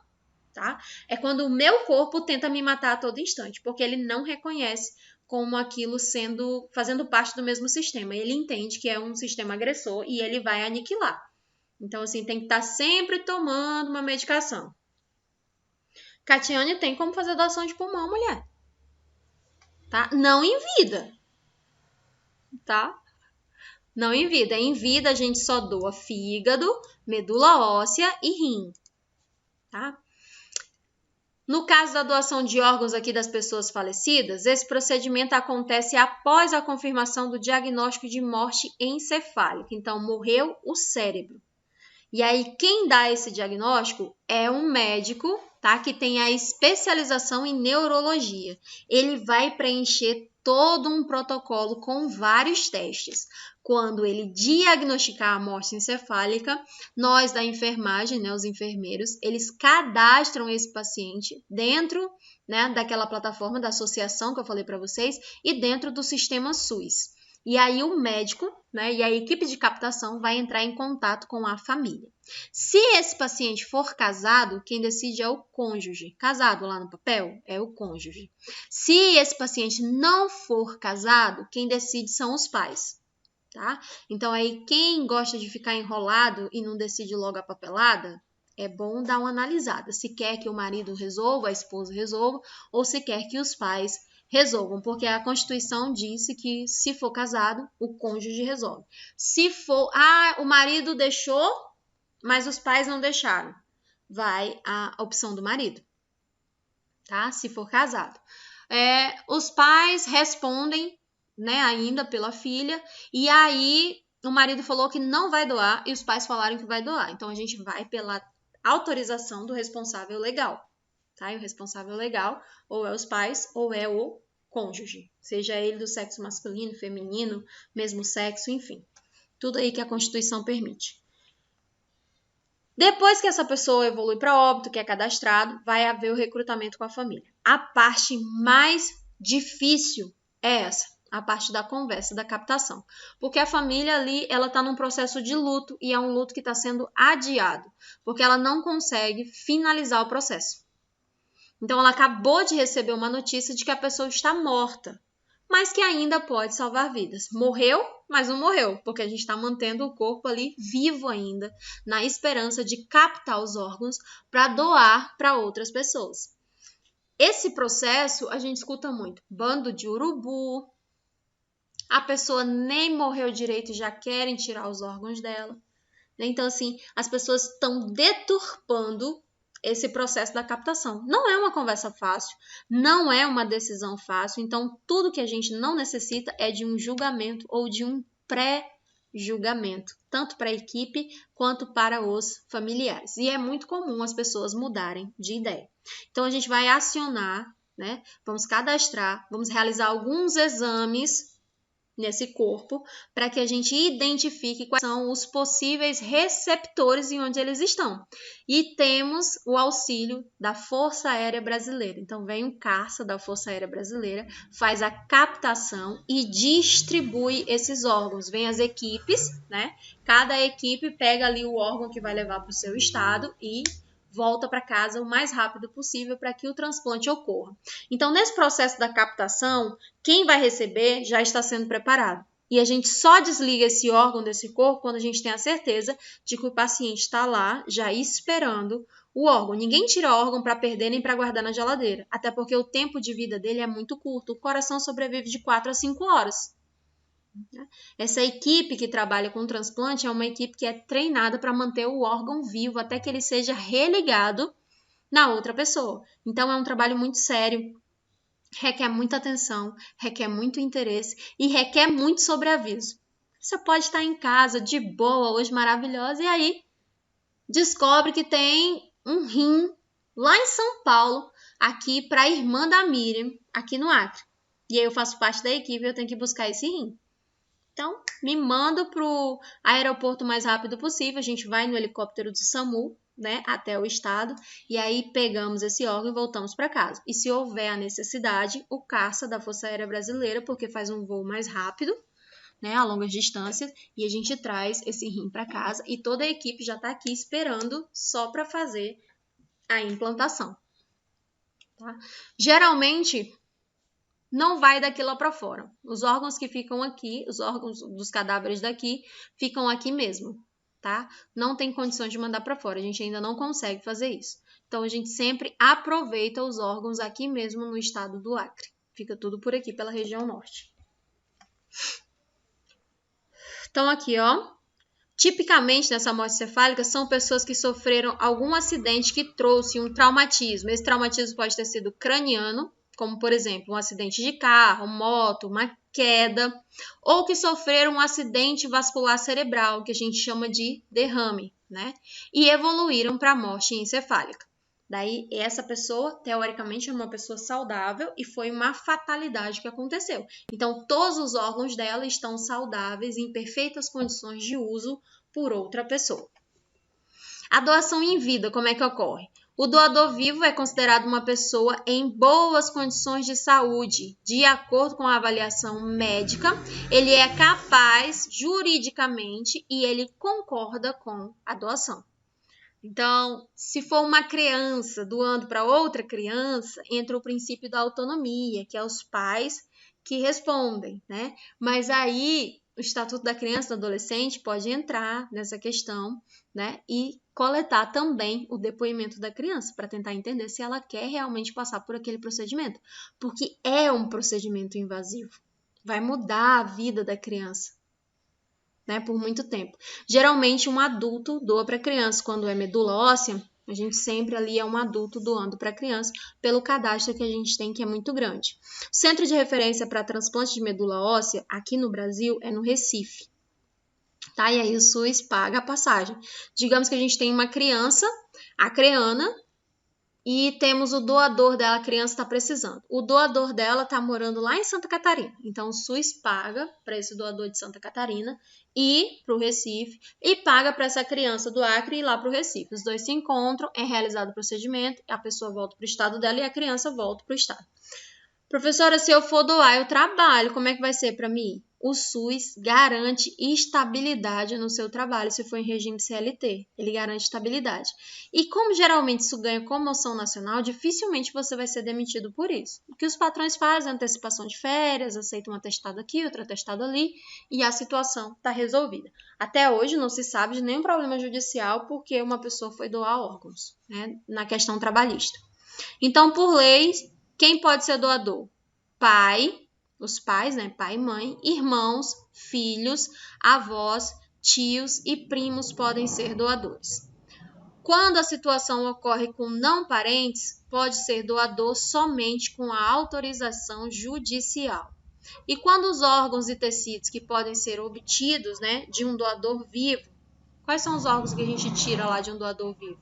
tá? É quando o meu corpo tenta me matar a todo instante, porque ele não reconhece como aquilo fazendo parte do mesmo sistema. Ele entende que é um sistema agressor e ele vai aniquilar. Então, assim, tem que estar sempre tomando uma medicação. Catiane, tem como fazer doação de pulmão, mulher. Tá? Não em vida. Tá? Não em vida. Em vida, a gente só doa fígado, medula óssea e rim. Tá? No caso da doação de órgãos aqui das pessoas falecidas, esse procedimento acontece após a confirmação do diagnóstico de morte encefálica. Então, morreu o cérebro. E aí, quem dá esse diagnóstico é um médico, tá? Que tem a especialização em neurologia. Ele vai preencher todo um protocolo com vários testes. Quando ele diagnosticar a morte encefálica, nós da enfermagem, né, os enfermeiros, eles cadastram esse paciente dentro, né, daquela plataforma da associação que eu falei para vocês e dentro do sistema SUS. E aí o médico, né, e a equipe de captação vai entrar em contato com a família. Se esse paciente for casado, quem decide é o cônjuge. Casado lá no papel é o cônjuge. Se esse paciente não for casado, quem decide são os pais. Tá? Então aí quem gosta de ficar enrolado e não decide logo a papelada, é bom dar uma analisada. Se quer que o marido resolva, a esposa resolva, ou se quer que os pais resolvam, porque a Constituição disse que se for casado, o cônjuge resolve. Se for, o marido deixou, mas os pais não deixaram, vai a opção do marido, tá? Se for casado. Os pais respondem, né, ainda pela filha, e aí o marido falou que não vai doar e os pais falaram que vai doar. Então a gente vai pela autorização do responsável legal. Tá? E o responsável legal ou é os pais ou é o cônjuge, seja ele do sexo masculino, feminino, mesmo sexo, enfim. Tudo aí que a Constituição permite. Depois que essa pessoa evolui para óbito, que é cadastrado, vai haver o recrutamento com a família. A parte mais difícil é essa, a parte da conversa, da captação. Porque a família ali, ela está num processo de luto e é um luto que está sendo adiado, porque ela não consegue finalizar o processo. Então, ela acabou de receber uma notícia de que a pessoa está morta, mas que ainda pode salvar vidas. Morreu, mas não morreu, porque a gente está mantendo o corpo ali vivo ainda, na esperança de captar os órgãos para doar para outras pessoas. Esse processo, a gente escuta muito. Bando de urubu, a pessoa nem morreu direito e já querem tirar os órgãos dela. Então, assim, as pessoas estão deturpando esse processo da captação. Não é uma conversa fácil, não é uma decisão fácil, então tudo que a gente não necessita é de um julgamento ou de um julgamento, tanto para a equipe quanto para os familiares. E é muito comum as pessoas mudarem de ideia. Então, a gente vai acionar, né? Vamos cadastrar, vamos realizar alguns exames nesse corpo para que a gente identifique quais são os possíveis receptores e onde eles estão. E temos o auxílio da Força Aérea Brasileira. Então, vem um CARSA da Força Aérea Brasileira, faz a captação e distribui esses órgãos. Vem as equipes, né? Cada equipe pega ali o órgão que vai levar para o seu estado e volta para casa o mais rápido possível para que o transplante ocorra. Então, nesse processo da captação, quem vai receber já está sendo preparado. E a gente só desliga esse órgão desse corpo quando a gente tem a certeza de que o paciente está lá já esperando o órgão. Ninguém tira órgão para perder nem para guardar na geladeira, até porque o tempo de vida dele é muito curto. O coração sobrevive de 4 a 5 horas. Essa equipe que trabalha com transplante é uma equipe que é treinada para manter o órgão vivo até que ele seja religado na outra pessoa. Então, é um trabalho muito sério, requer muita atenção, requer muito interesse e requer muito sobreaviso. Você pode estar em casa, de boa, hoje maravilhosa, e aí descobre que tem um rim lá em São Paulo, aqui para a irmã da Miriam, aqui no Acre. E aí eu faço parte da equipe e eu tenho que buscar esse rim. Então, me manda para o aeroporto o mais rápido possível. A gente vai no helicóptero do SAMU, né, até o estado, e aí pegamos esse órgão e voltamos para casa. E se houver a necessidade, o CARSA da Força Aérea Brasileira, porque faz um voo mais rápido, né, a longas distâncias, e a gente traz esse rim para casa e toda a equipe já está aqui esperando só para fazer a implantação. Tá? Geralmente, não vai daqui lá para fora. Os órgãos que ficam aqui, os órgãos dos cadáveres daqui, ficam aqui mesmo, tá? Não tem condições de mandar para fora, a gente ainda não consegue fazer isso. Então, a gente sempre aproveita os órgãos aqui mesmo no estado do Acre. Fica tudo por aqui, pela região norte. Então, aqui, ó. Tipicamente, nessa morte cefálica, são pessoas que sofreram algum acidente que trouxe um traumatismo. Esse traumatismo pode ter sido craniano, como, por exemplo, um acidente de carro, moto, uma queda, ou que sofreram um acidente vascular cerebral, que a gente chama de derrame, né? E evoluíram para a morte encefálica. Daí, essa pessoa, teoricamente, é uma pessoa saudável e foi uma fatalidade que aconteceu. Então, todos os órgãos dela estão saudáveis, em perfeitas condições de uso por outra pessoa. A doação em vida, como é que ocorre? O doador vivo é considerado uma pessoa em boas condições de saúde. De acordo com a avaliação médica, ele é capaz juridicamente e ele concorda com a doação. Então, se for uma criança doando para outra criança, entra o princípio da autonomia, que é os pais que respondem, né? Mas aí, o Estatuto da Criança e do Adolescente pode entrar nessa questão, né? E coletar também o depoimento da criança para tentar entender se ela quer realmente passar por aquele procedimento. Porque é um procedimento invasivo. Vai mudar a vida da criança, né, por muito tempo. Geralmente, um adulto doa para a criança. Quando é medula óssea, a gente sempre ali é um adulto doando para a criança, pelo cadastro que a gente tem, que é muito grande. O centro de referência para transplante de medula óssea, aqui no Brasil, é no Recife. Tá? E aí o SUS paga a passagem. Digamos que a gente tem uma criança, a Creana, e temos o doador dela, a criança está precisando. O doador dela está morando lá em Santa Catarina. Então, o SUS paga para esse doador de Santa Catarina ir para o Recife e paga para essa criança do Acre ir lá para o Recife. Os dois se encontram, é realizado o procedimento, a pessoa volta para o estado dela e a criança volta para o estado. Professora, se eu for doar, eu trabalho, como é que vai ser para mim? O SUS garante estabilidade no seu trabalho, se for em regime CLT. Ele garante estabilidade. E como geralmente isso ganha comoção nacional, dificilmente você vai ser demitido por isso. O que os patrões fazem? Antecipação de férias, aceitam um atestado aqui, outro atestado ali, e a situação está resolvida. Até hoje não se sabe de nenhum problema judicial porque uma pessoa foi doar órgãos, né, na questão trabalhista. Então, por lei, quem pode ser doador? Pai, os pais, né, pai e mãe, irmãos, filhos, avós, tios e primos podem ser doadores. Quando a situação ocorre com não parentes, pode ser doador somente com a autorização judicial. E quando os órgãos e tecidos que podem ser obtidos, né, de um doador vivo, quais são os órgãos que a gente tira lá de um doador vivo?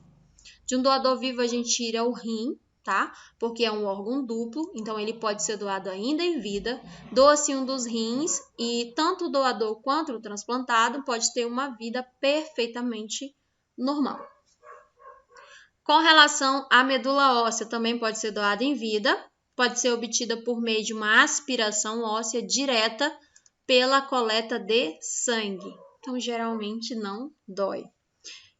De um doador vivo a gente tira o rim, tá? Porque é um órgão duplo, então ele pode ser doado ainda em vida. Doa-se um dos rins e tanto o doador quanto o transplantado pode ter uma vida perfeitamente normal. Com relação à medula óssea, também pode ser doada em vida, pode ser obtida por meio de uma aspiração óssea direta pela coleta de sangue. Então, geralmente não dói.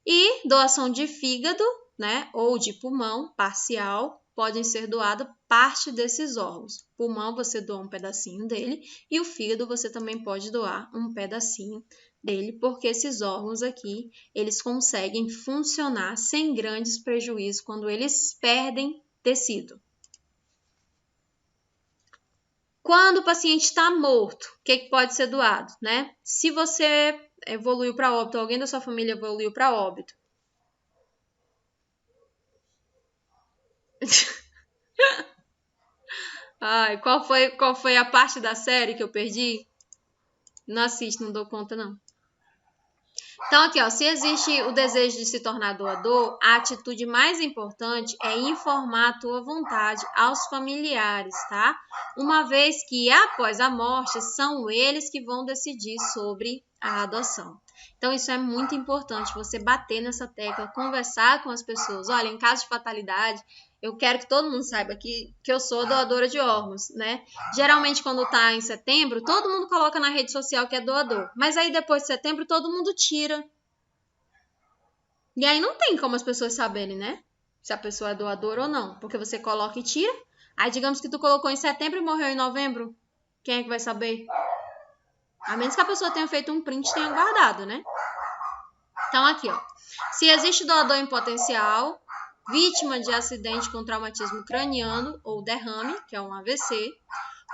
E doação de fígado, né, ou de pulmão parcial, podem ser doadas parte desses órgãos. Pulmão você doa um pedacinho dele e o fígado você também pode doar um pedacinho dele, porque esses órgãos aqui, eles conseguem funcionar sem grandes prejuízos quando eles perdem tecido. Quando o paciente está morto, o que pode ser doado, né? Se você evoluiu para óbito, alguém da sua família evoluiu para óbito, ai, qual foi a parte da série que eu perdi? Não assisto, não dou conta, não. Então, aqui, ó, se existe o desejo de se tornar doador, a atitude mais importante é informar a tua vontade aos familiares, tá? Uma vez que, após a morte, são eles que vão decidir sobre a adoção. Então, isso é muito importante, você bater nessa tecla, conversar com as pessoas. Olha, em caso de fatalidade, eu quero que todo mundo saiba que eu sou doadora de órgãos, né? Geralmente, quando tá em setembro, todo mundo coloca na rede social que é doador. Mas aí, depois de setembro, todo mundo tira. E aí, não tem como as pessoas saberem, né? Se a pessoa é doadora ou não. Porque você coloca e tira. Aí, digamos que tu colocou em setembro e morreu em novembro. Quem é que vai saber? A menos que a pessoa tenha feito um print e tenha guardado, né? Então, aqui, ó. Se existe doador em potencial, vítima de acidente com traumatismo craniano ou derrame, que é um AVC,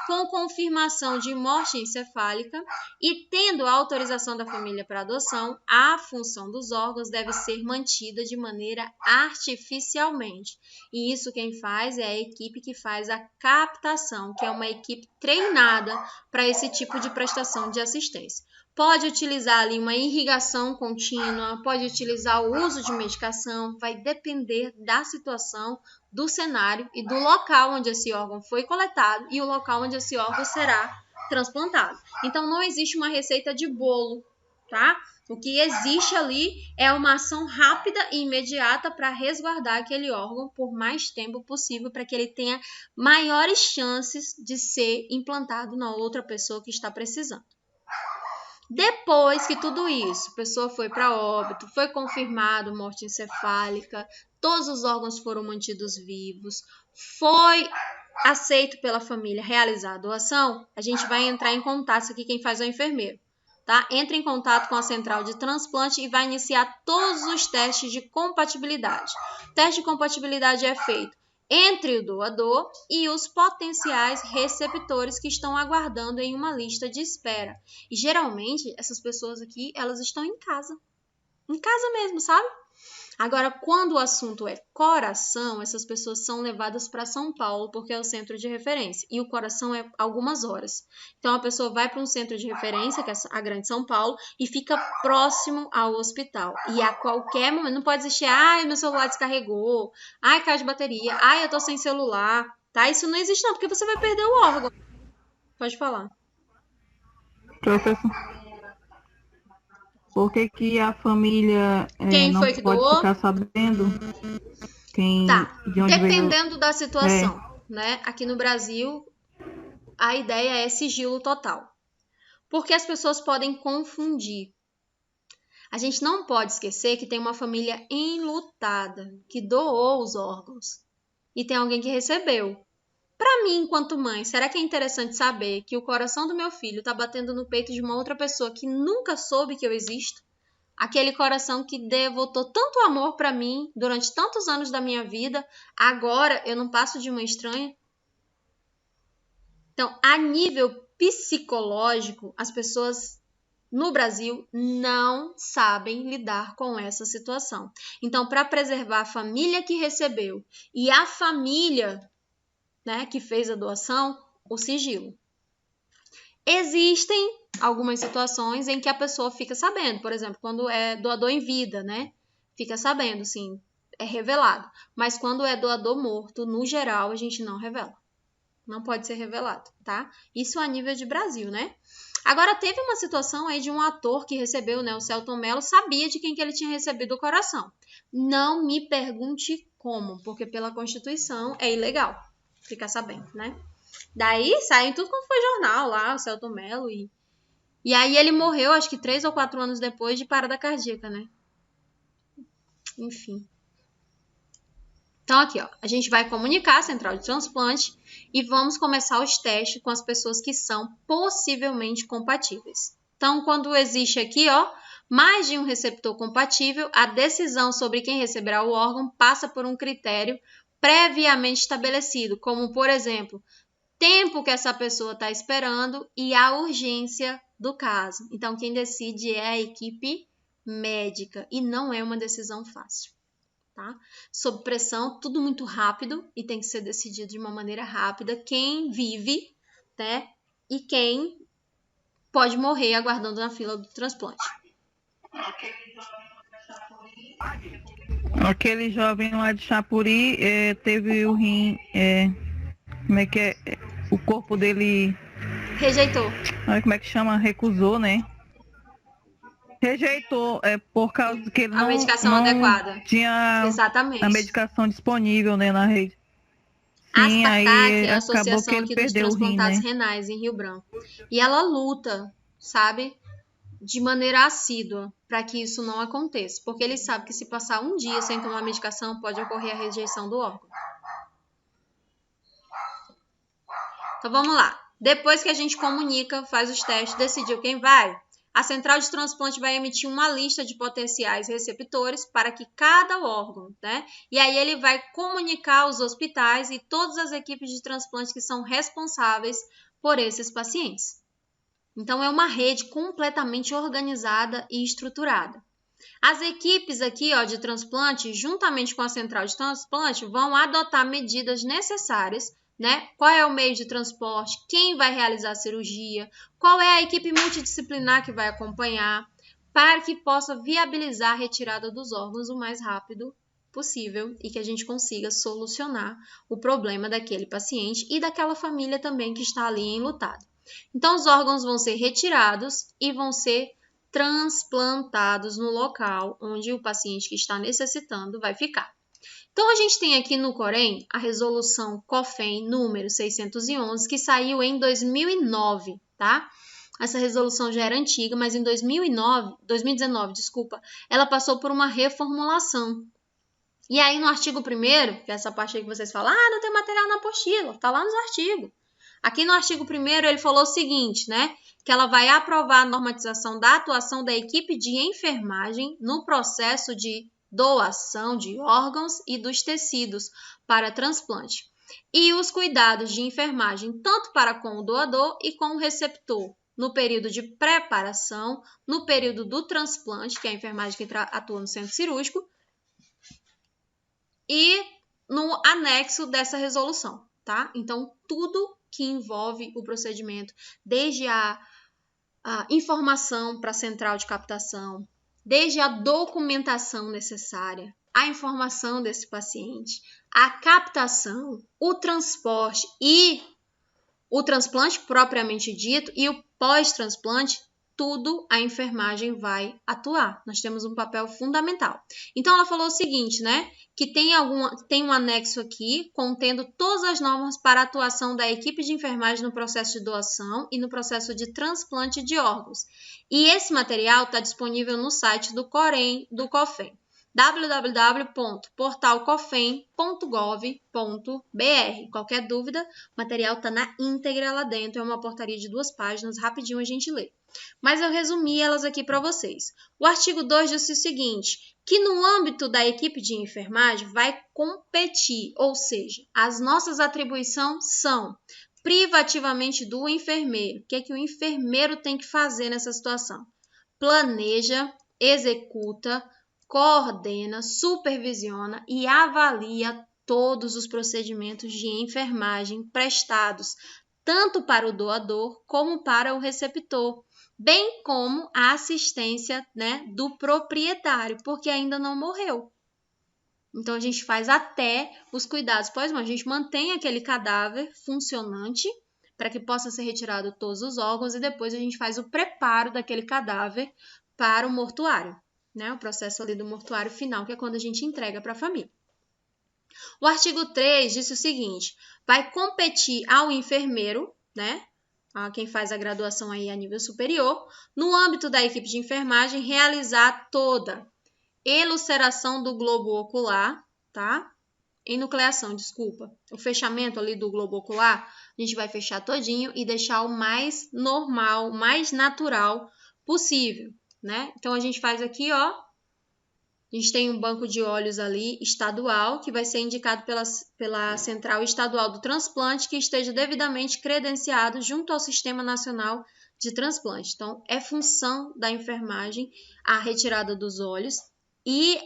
com confirmação de morte encefálica e tendo a autorização da família para adoção, a função dos órgãos deve ser mantida de maneira artificialmente. E isso quem faz é a equipe que faz a captação, que é uma equipe treinada para esse tipo de prestação de assistência. Pode utilizar ali uma irrigação contínua, pode utilizar o uso de medicação, vai depender da situação, do cenário e do local onde esse órgão foi coletado e o local onde esse órgão será transplantado. Então, não existe uma receita de bolo, tá? O que existe ali é uma ação rápida e imediata para resguardar aquele órgão por mais tempo possível, para que ele tenha maiores chances de ser implantado na outra pessoa que está precisando. Depois que tudo isso, a pessoa foi para óbito, foi confirmado morte encefálica, todos os órgãos foram mantidos vivos, foi aceito pela família realizar a doação, a gente vai entrar em contato, isso aqui quem faz é o enfermeiro, tá? Entra em contato com a central de transplante e vai iniciar todos os testes de compatibilidade. O teste de compatibilidade é feito entre o doador e os potenciais receptores que estão aguardando em uma lista de espera. E geralmente essas pessoas aqui, elas estão em casa mesmo, sabe? Agora, quando o assunto é coração, essas pessoas são levadas para São Paulo, porque é o centro de referência. E o coração é algumas horas. Então, a pessoa vai para um centro de referência, que é a Grande São Paulo, e fica próximo ao hospital. E a qualquer momento, não pode existir, meu celular descarregou, caiu de bateria, eu tô sem celular, tá? Isso não existe não, porque você vai perder o órgão. Pode falar. Professor, por que a família quem não foi que pode doou? ficar sabendo de onde dependendo da situação, né? Aqui no Brasil, a ideia é sigilo total. Porque as pessoas podem confundir. A gente não pode esquecer que tem uma família enlutada, que doou os órgãos. E tem alguém que recebeu. Para mim, enquanto mãe, será que é interessante saber que o coração do meu filho está batendo no peito de uma outra pessoa que nunca soube que eu existo? Aquele coração que devotou tanto amor para mim durante tantos anos da minha vida, agora eu não passo de uma estranha? Então, a nível psicológico, as pessoas no Brasil não sabem lidar com essa situação. Então, para preservar a família que recebeu e a família, né, que fez a doação, o sigilo. Existem algumas situações em que a pessoa fica sabendo, por exemplo, quando é doador em vida, né? Fica sabendo, sim, é revelado. Mas quando é doador morto, no geral, a gente não revela. Não pode ser revelado, tá? Isso a nível de Brasil, né? Agora, teve uma situação aí de um ator que recebeu, né? O Selton Mello sabia de quem que ele tinha recebido o coração. Não me pergunte como, porque pela Constituição é ilegal ficar sabendo, né? Daí saiu tudo como foi jornal lá, o Selton Mello. E aí ele morreu, acho que 3 ou 4 anos depois de parada cardíaca, né? Enfim. Então aqui, ó, a gente vai comunicar a central de transplante e vamos começar os testes com as pessoas que são possivelmente compatíveis. Então, quando existe aqui, ó, mais de um receptor compatível, a decisão sobre quem receberá o órgão passa por um critério previamente estabelecido, como, por exemplo, tempo que essa pessoa está esperando e a urgência do caso. Então, quem decide é a equipe médica e não é uma decisão fácil, tá? Sob pressão, tudo muito rápido e tem que ser decidido de uma maneira rápida. Quem vive, né? E quem pode morrer aguardando na fila do transplante. Aquele jovem lá de Chapuri teve o rim, como é que é? O corpo dele, Rejeitou. como é que chama? Recusou, né? Rejeitou, por causa que ele A medicação não adequada. tinha Exatamente. a medicação disponível, né, na rede. A Sim, Aspartac aí é a acabou associação que ele aqui dos perdeu o rim, transplantados né? renais em Rio Branco. E ela luta, sabe, de maneira assídua para que isso não aconteça. Porque ele sabe que se passar um dia sem tomar medicação, pode ocorrer a rejeição do órgão. Então vamos lá. Depois que a gente comunica, faz os testes, decidiu quem vai, a central de transplante vai emitir uma lista de potenciais receptores para que cada órgão, né? E aí ele vai comunicar aos hospitais e todas as equipes de transplante que são responsáveis por esses pacientes. Então é uma rede completamente organizada e estruturada. As equipes aqui, ó, de transplante, juntamente com a central de transplante, vão adotar medidas necessárias, né? Qual é o meio de transporte, quem vai realizar a cirurgia, qual é a equipe multidisciplinar que vai acompanhar, para que possa viabilizar a retirada dos órgãos o mais rápido possível e que a gente consiga solucionar o problema daquele paciente e daquela família também que está ali enlutada. Então, os órgãos vão ser retirados e vão ser transplantados no local onde o paciente que está necessitando vai ficar. Então, a gente tem aqui no Corém a resolução COFEN número 611, que saiu em 2009, tá? Essa resolução já era antiga, mas em 2019, ela passou por uma reformulação. E aí, no artigo 1º, que é essa parte aí que vocês falam, não tem material na apostila, tá lá nos artigos. Aqui no artigo 1º, ele falou o seguinte, né? Que ela vai aprovar a normatização da atuação da equipe de enfermagem no processo de doação de órgãos e dos tecidos para transplante. E os cuidados de enfermagem, tanto para com o doador e com o receptor, no período de preparação, no período do transplante, que é a enfermagem que atua no centro cirúrgico, e no anexo dessa resolução, tá? Então, tudo que envolve o procedimento, desde a informação para a central de captação, desde a documentação necessária, a informação desse paciente, a captação, o transporte e o transplante propriamente dito e o pós-transplante, tudo a enfermagem vai atuar. Nós temos um papel fundamental. Então, ela falou o seguinte, né? Que tem um anexo aqui contendo todas as normas para a atuação da equipe de enfermagem no processo de doação e no processo de transplante de órgãos. E esse material está disponível no site do Corém, do COFEN, www.portalcofem.gov.br. Qualquer dúvida, o material está na íntegra lá dentro, é uma portaria de 2 páginas, rapidinho a gente lê. Mas eu resumi elas aqui para vocês. O artigo 2 diz o seguinte, que no âmbito da equipe de enfermagem vai competir, ou seja, as nossas atribuições são privativamente do enfermeiro. O que é que o enfermeiro tem que fazer nessa situação? Planeja, executa, coordena, supervisiona e avalia todos os procedimentos de enfermagem prestados tanto para o doador como para o receptor, bem como a assistência, né, do proprietário, porque ainda não morreu. Então, a gente faz até os cuidados pós-morte. A gente mantém aquele cadáver funcionante para que possa ser retirado todos os órgãos e depois a gente faz o preparo daquele cadáver para o mortuário, né? O processo ali do mortuário final, que é quando a gente entrega para a família. O artigo 3 disse o seguinte: vai competir ao enfermeiro, né? A quem faz a graduação aí a nível superior, no âmbito da equipe de enfermagem, realizar toda eluceração do globo ocular, tá? Enucleação, desculpa. O fechamento ali do globo ocular, a gente vai fechar todinho e deixar o mais normal, mais natural possível, né? Então, a gente faz aqui, ó. A gente tem um banco de olhos ali estadual, que vai ser indicado pela Central Estadual do Transplante, que esteja devidamente credenciado junto ao Sistema Nacional de Transplante. Então, é função da enfermagem a retirada dos olhos e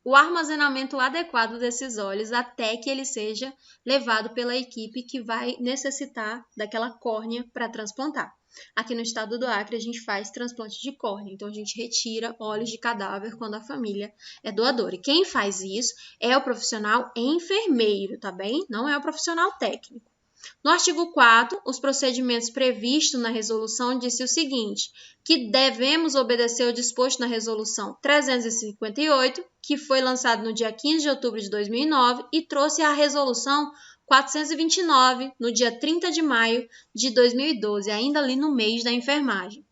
o armazenamento adequado desses olhos até que ele seja levado pela equipe que vai necessitar daquela córnea para transplantar. Aqui no estado do Acre, a gente faz transplante de córnea, então a gente retira olhos de cadáver quando a família é doadora. E quem faz isso é o profissional enfermeiro, tá bem? Não é o profissional técnico. No artigo 4, os procedimentos previstos na resolução disse o seguinte, que devemos obedecer ao disposto na resolução 358, que foi lançado no dia 15 de outubro de 2009 e trouxe a resolução 429, no dia 30 de maio de 2012, ainda ali no mês da enfermagem.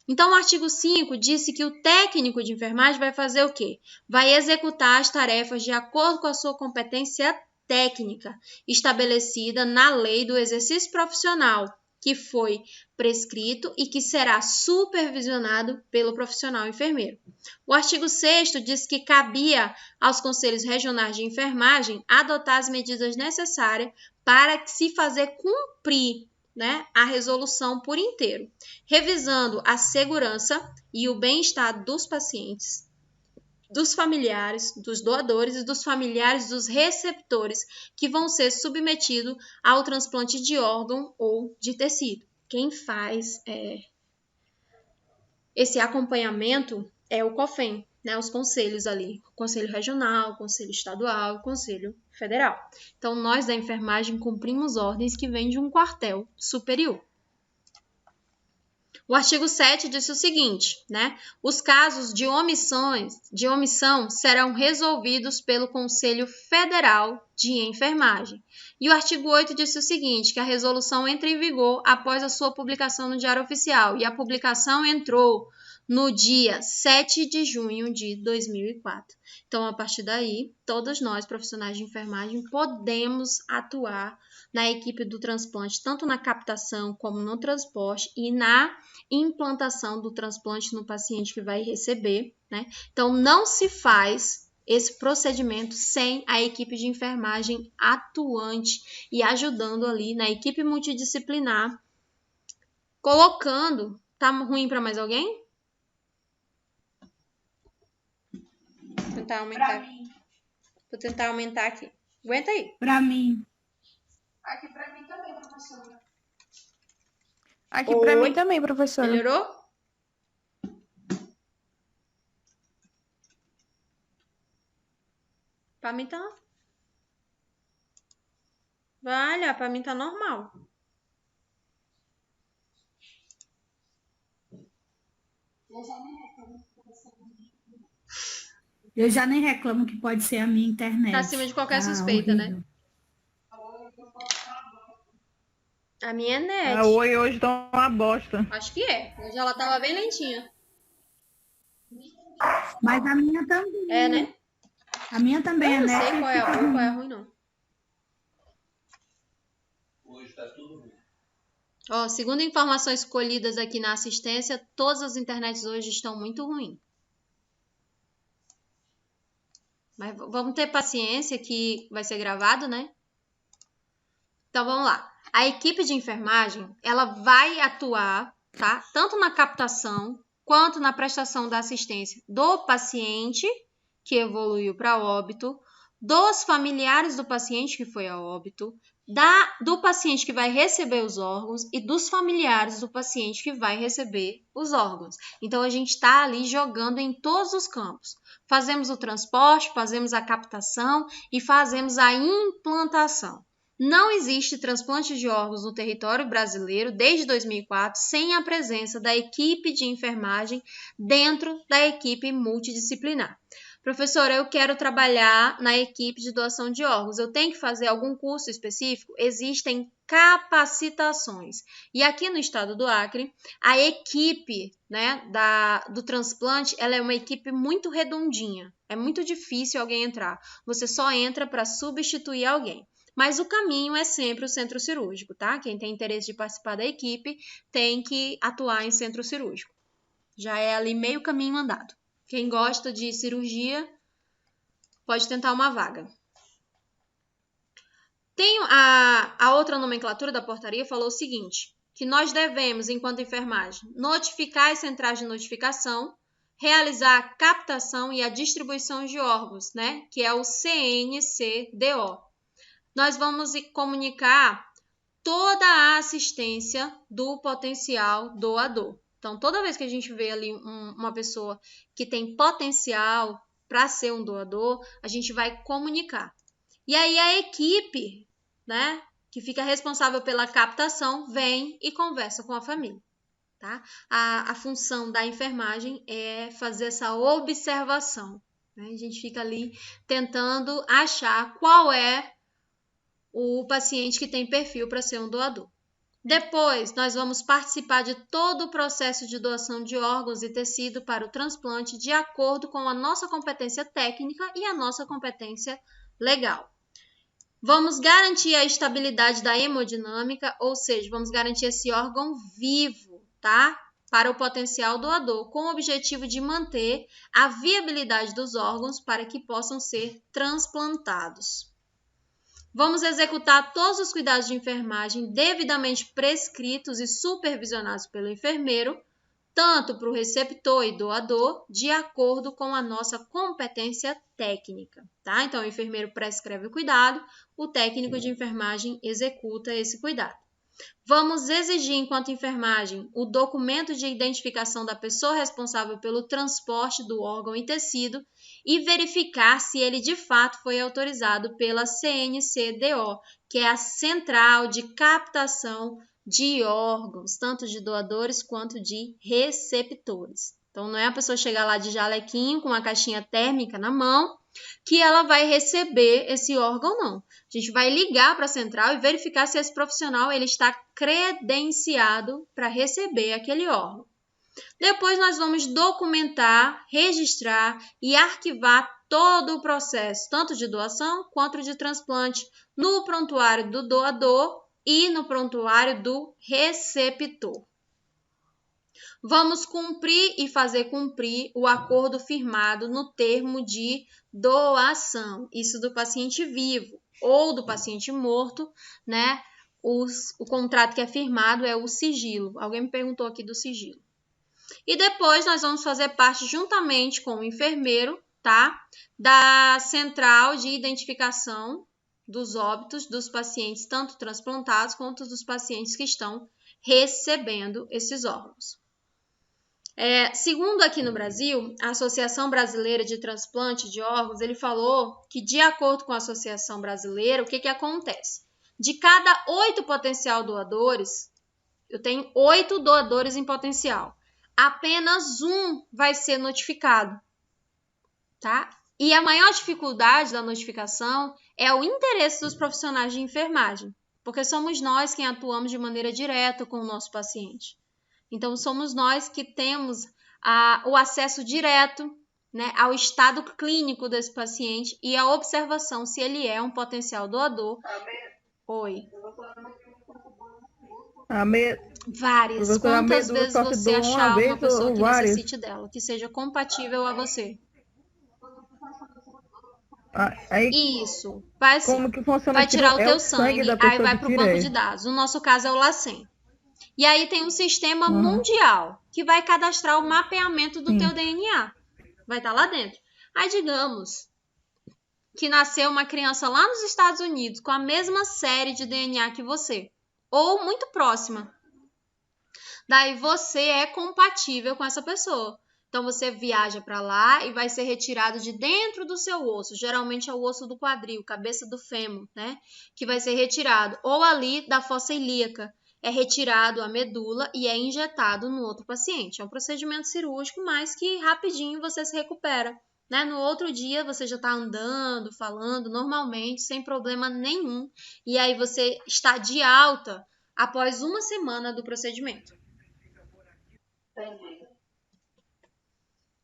Então, o artigo 5 disse que o técnico de enfermagem vai fazer o quê? Vai executar as tarefas de acordo com a sua competência técnica estabelecida na lei do exercício profissional, que foi prescrito e que será supervisionado pelo profissional enfermeiro. O artigo 6º diz que cabia aos conselhos regionais de enfermagem adotar as medidas necessárias para se fazer cumprir, né, a resolução por inteiro, revisando a segurança e o bem-estar dos pacientes, dos familiares, dos doadores e dos familiares dos receptores que vão ser submetidos ao transplante de órgão ou de tecido. Quem faz esse acompanhamento é o COFEM, né, os conselhos ali, o Conselho Regional, o Conselho Estadual, o Conselho Federal. Então, nós da enfermagem cumprimos ordens que vêm de um quartel superior. O artigo 7 diz o seguinte, né? Os casos de omissão serão resolvidos pelo Conselho Federal de Enfermagem. E o artigo 8 diz o seguinte, que a resolução entra em vigor após a sua publicação no Diário Oficial. E a publicação entrou no dia 7 de junho de 2004. Então, a partir daí, todos nós, profissionais de enfermagem, podemos atuar na equipe do transplante, tanto na captação como no transporte e na implantação do transplante no paciente que vai receber, né? Então, não se faz esse procedimento sem a equipe de enfermagem atuante e ajudando ali na equipe multidisciplinar, colocando... Tá ruim para mais alguém? Vou tentar aumentar. Vou tentar aumentar aqui. Aguenta aí. Para mim. Aqui pra mim também, professora. Aqui pra mim também, professora. Melhorou? Pra mim tá... Vale, pra mim tá normal. Eu já nem reclamo que pode ser a minha internet. Tá acima de qualquer suspeita, horrível, né? A minha é net. A Oi hoje tá uma bosta. Acho que é. Hoje ela tava bem lentinha. Mas a minha também. É, né? A minha também Eu é não net. sei qual é a boa, qual é a ruim, não. Hoje tá tudo ruim. Ó, segundo informações colhidas aqui na assistência, todas as internets hoje estão muito ruins. Mas vamos ter paciência que vai ser gravado, né? Então, vamos lá. A equipe de enfermagem, ela vai atuar, tá? Tanto na captação quanto na prestação da assistência do paciente que evoluiu para óbito, dos familiares do paciente que foi a óbito, do paciente que vai receber os órgãos e dos familiares do paciente que vai receber os órgãos. Então, a gente está ali jogando em todos os campos. Fazemos o transporte, fazemos a captação e fazemos a implantação. Não existe transplante de órgãos no território brasileiro desde 2004 sem a presença da equipe de enfermagem dentro da equipe multidisciplinar. Professora, eu quero trabalhar na equipe de doação de órgãos. Eu tenho que fazer algum curso específico? Existem capacitações. E aqui no estado do Acre, a equipe, né, do transplante, ela é uma equipe muito redondinha. É muito difícil alguém entrar. Você só entra para substituir alguém. Mas o caminho é sempre o centro cirúrgico, tá? Quem tem interesse de participar da equipe tem que atuar em centro cirúrgico. Já é ali meio caminho andado. Quem gosta de cirurgia pode tentar uma vaga. Tem a outra nomenclatura da portaria falou o seguinte, que nós devemos, enquanto enfermagem, notificar as centrais de notificação, realizar a captação e a distribuição de órgãos, né? Que é o CNCDO. Nós vamos comunicar toda a assistência do potencial doador. Então, toda vez que a gente vê ali uma pessoa que tem potencial para ser um doador, a gente vai comunicar. E aí a equipe, né, que fica responsável pela captação, vem e conversa com a família. Tá? A função da enfermagem é fazer essa observação. Né? A gente fica ali tentando achar qual é o paciente que tem perfil para ser um doador. Depois, nós vamos participar de todo o processo de doação de órgãos e tecido para o transplante de acordo com a nossa competência técnica e a nossa competência legal. Vamos garantir a estabilidade da hemodinâmica, ou seja, vamos garantir esse órgão vivo, tá? Para o potencial doador, com o objetivo de manter a viabilidade dos órgãos para que possam ser transplantados. Vamos executar todos os cuidados de enfermagem devidamente prescritos e supervisionados pelo enfermeiro, tanto para o receptor e doador, de acordo com a nossa competência técnica, tá? Então, o enfermeiro prescreve o cuidado, o técnico de enfermagem executa esse cuidado. Vamos exigir, enquanto enfermagem, o documento de identificação da pessoa responsável pelo transporte do órgão e tecido e verificar se ele de fato foi autorizado pela CNCDO, que é a Central de Captação de Órgãos, tanto de doadores quanto de receptores. Então, não é a pessoa chegar lá de jalequinho com uma caixinha térmica na mão que ela vai receber esse órgão, não. A gente vai ligar para a central e verificar se esse profissional ele está credenciado para receber aquele órgão. Depois nós vamos documentar, registrar e arquivar todo o processo, tanto de doação quanto de transplante, no prontuário do doador e no prontuário do receptor. Vamos cumprir e fazer cumprir o acordo firmado no termo de doação, isso do paciente vivo ou do paciente morto, né? O contrato que é firmado é o sigilo. Alguém me perguntou aqui do sigilo. E depois nós vamos fazer parte, juntamente com o enfermeiro, tá? Da central de identificação dos óbitos dos pacientes, tanto transplantados quanto dos pacientes que estão recebendo esses órgãos. Segundo aqui no Brasil, a Associação Brasileira de Transplante de Órgãos, ele falou que, de acordo com a Associação Brasileira, o que acontece? De cada 8 potencial doadores, eu tenho 8 doadores em potencial. Apenas um vai ser notificado, tá? E a maior dificuldade da notificação é o interesse dos profissionais de enfermagem, porque somos nós quem atuamos de maneira direta com o nosso paciente. Então, somos nós que temos o acesso direto, né, ao estado clínico desse paciente e a observação se ele é um potencial doador. Oi. Várias. Quantas vezes você achar uma pessoa que necessite dela, que seja compatível a você? Isso. Vai tirar o teu sangue, aí vai para o banco de dados. No nosso caso é o LACEN. E aí tem um sistema mundial que vai cadastrar o mapeamento do teu DNA. Vai estar lá dentro. Aí, digamos que nasceu uma criança lá nos Estados Unidos com a mesma série de DNA que você, ou muito próxima. Daí você é compatível com essa pessoa. Então você viaja para lá e vai ser retirado de dentro do seu osso. Geralmente é o osso do quadril, cabeça do fêmur, né? Que vai ser retirado. Ou ali da fossa ilíaca. É retirado a medula e é injetado no outro paciente. É um procedimento cirúrgico, mas que rapidinho você se recupera, né? No outro dia você já está andando, falando normalmente, sem problema nenhum. E aí você está de alta após 1 semana do procedimento. Entendi.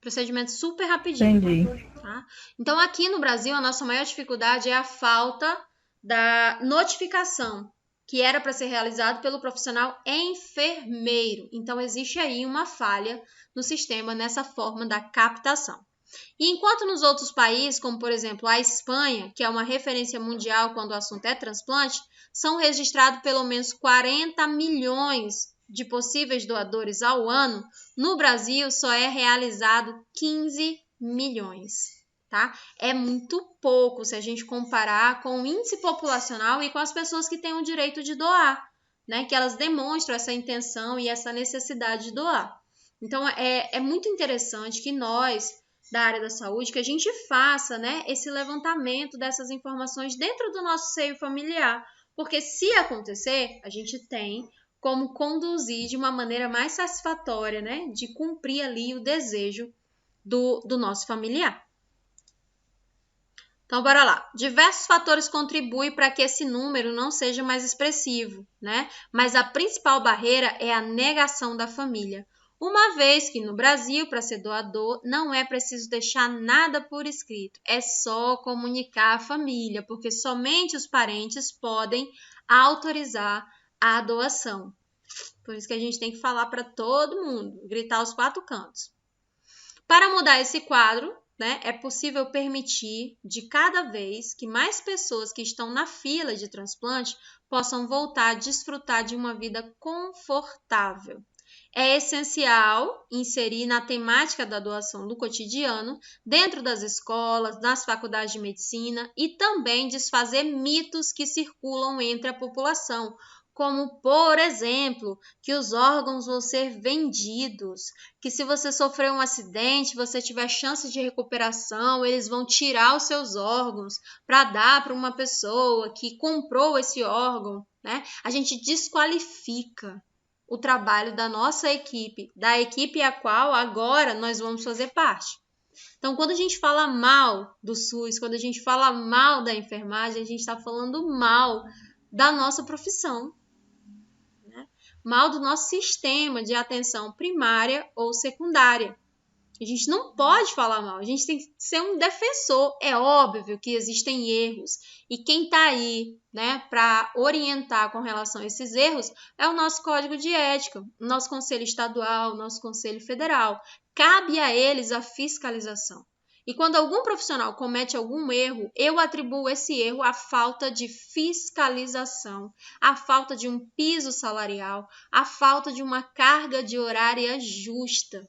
Procedimento super rapidinho. Entendi. Tá? Então, aqui no Brasil, a nossa maior dificuldade é a falta da notificação, que era para ser realizado pelo profissional enfermeiro. Então, existe aí uma falha no sistema nessa forma da captação. E enquanto nos outros países, como por exemplo a Espanha, que é uma referência mundial quando o assunto é transplante, são registrados pelo menos 40 milhões de possíveis doadores ao ano, no Brasil só é realizado 15 milhões, tá? É muito pouco se a gente comparar com o índice populacional e com as pessoas que têm o direito de doar, né? Que elas demonstram essa intenção e essa necessidade de doar. Então, é muito interessante que nós, da área da saúde, que a gente faça, né, esse levantamento dessas informações dentro do nosso seio familiar, porque se acontecer, a gente tem como conduzir de uma maneira mais satisfatória, né, de cumprir ali o desejo do nosso familiar. Então, bora lá. Diversos fatores contribuem para que esse número não seja mais expressivo, né? Mas a principal barreira é a negação da família. Uma vez que no Brasil, para ser doador, não é preciso deixar nada por escrito, é só comunicar à família, porque somente os parentes podem autorizar a doação. Por isso que a gente tem que falar para todo mundo, gritar aos 4 cantos. Para mudar esse quadro, né, é possível permitir de cada vez que mais pessoas que estão na fila de transplante possam voltar a desfrutar de uma vida confortável. É essencial inserir na temática da doação do cotidiano, dentro das escolas, nas faculdades de medicina e também desfazer mitos que circulam entre a população, como, por exemplo, que os órgãos vão ser vendidos, que se você sofrer um acidente, você tiver chance de recuperação, eles vão tirar os seus órgãos para dar para uma pessoa que comprou esse órgão, né? A gente desqualifica o trabalho da nossa equipe, da equipe a qual agora nós vamos fazer parte. Então, quando a gente fala mal do SUS, quando a gente fala mal da enfermagem, a gente está falando mal da nossa profissão, né? Mal do nosso sistema de atenção primária ou secundária. A gente não pode falar mal, a gente tem que ser um defensor. É óbvio que existem erros e quem está aí, né, para orientar com relação a esses erros é o nosso Código de Ética, o nosso Conselho Estadual, o nosso Conselho Federal. Cabe a eles a fiscalização. E quando algum profissional comete algum erro, eu atribuo esse erro à falta de fiscalização, à falta de um piso salarial, à falta de uma carga de horária justa.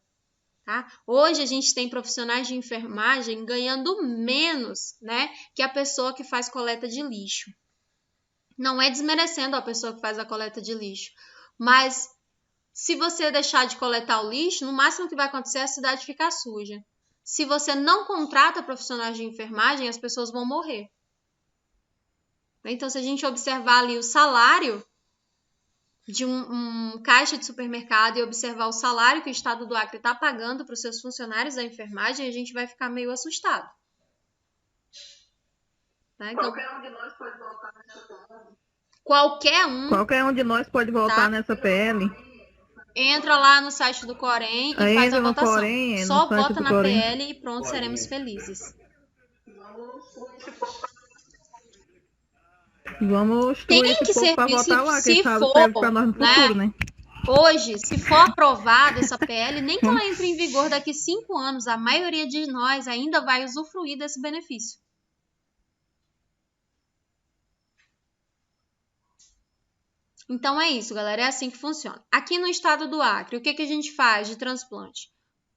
Tá? Hoje a gente tem profissionais de enfermagem ganhando menos, né, que a pessoa que faz coleta de lixo. Não é desmerecendo a pessoa que faz a coleta de lixo, mas se você deixar de coletar o lixo, no máximo que vai acontecer é a cidade ficar suja. Se você não contrata profissionais de enfermagem, as pessoas vão morrer. Então, se a gente observar ali o salário de um caixa de supermercado e observar o salário que o Estado do Acre está pagando para os seus funcionários da enfermagem, a gente vai ficar meio assustado. Tá? Então, Qualquer um de nós pode voltar nessa PL. Qualquer um de nós pode voltar nessa PL. Entra lá no site do Corém e faz a votação. Corém, só vota na PL e pronto, seremos felizes. Vamos Tem instruir que esse povo ser para votar lá, se quem sabe for, serve para nós no futuro, né? Hoje, se for aprovada essa PL, nem que ela entre em vigor daqui 5 anos, a maioria de nós ainda vai usufruir desse benefício. Então é isso, galera, é assim que funciona. Aqui no estado do Acre, o que a gente faz de transplante?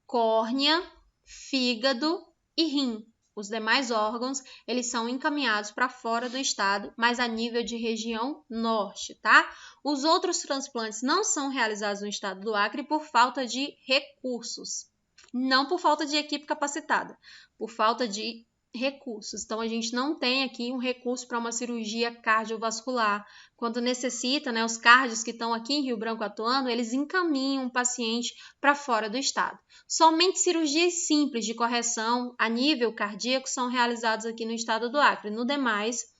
Córnea, fígado e rim. Os demais órgãos, eles são encaminhados para fora do estado, mas a nível de região norte, tá? Os outros transplantes não são realizados no estado do Acre por falta de recursos, não por falta de equipe capacitada, por falta de recursos. Então, a gente não tem aqui um recurso para uma cirurgia cardiovascular. Quando necessita, né, os cardios que estão aqui em Rio Branco atuando, eles encaminham o paciente para fora do estado. Somente cirurgias simples de correção a nível cardíaco são realizadas aqui no estado do Acre. No demais,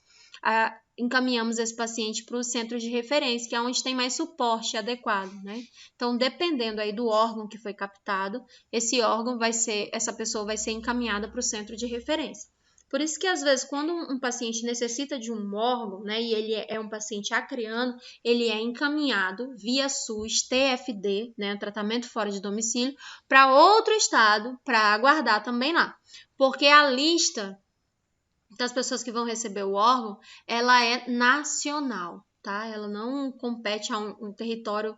encaminhamos esse paciente para os centros de referência, que é onde tem mais suporte adequado, né? Então, dependendo aí do órgão que foi captado, essa pessoa vai ser encaminhada para o centro de referência. Por isso que, às vezes, quando um paciente necessita de um órgão, né, e ele é um paciente acreano, ele é encaminhado via SUS, TFD, né, tratamento fora de domicílio, para outro estado, para aguardar também lá. Porque a lista das pessoas que vão receber o órgão, ela é nacional, tá? Ela não compete a um território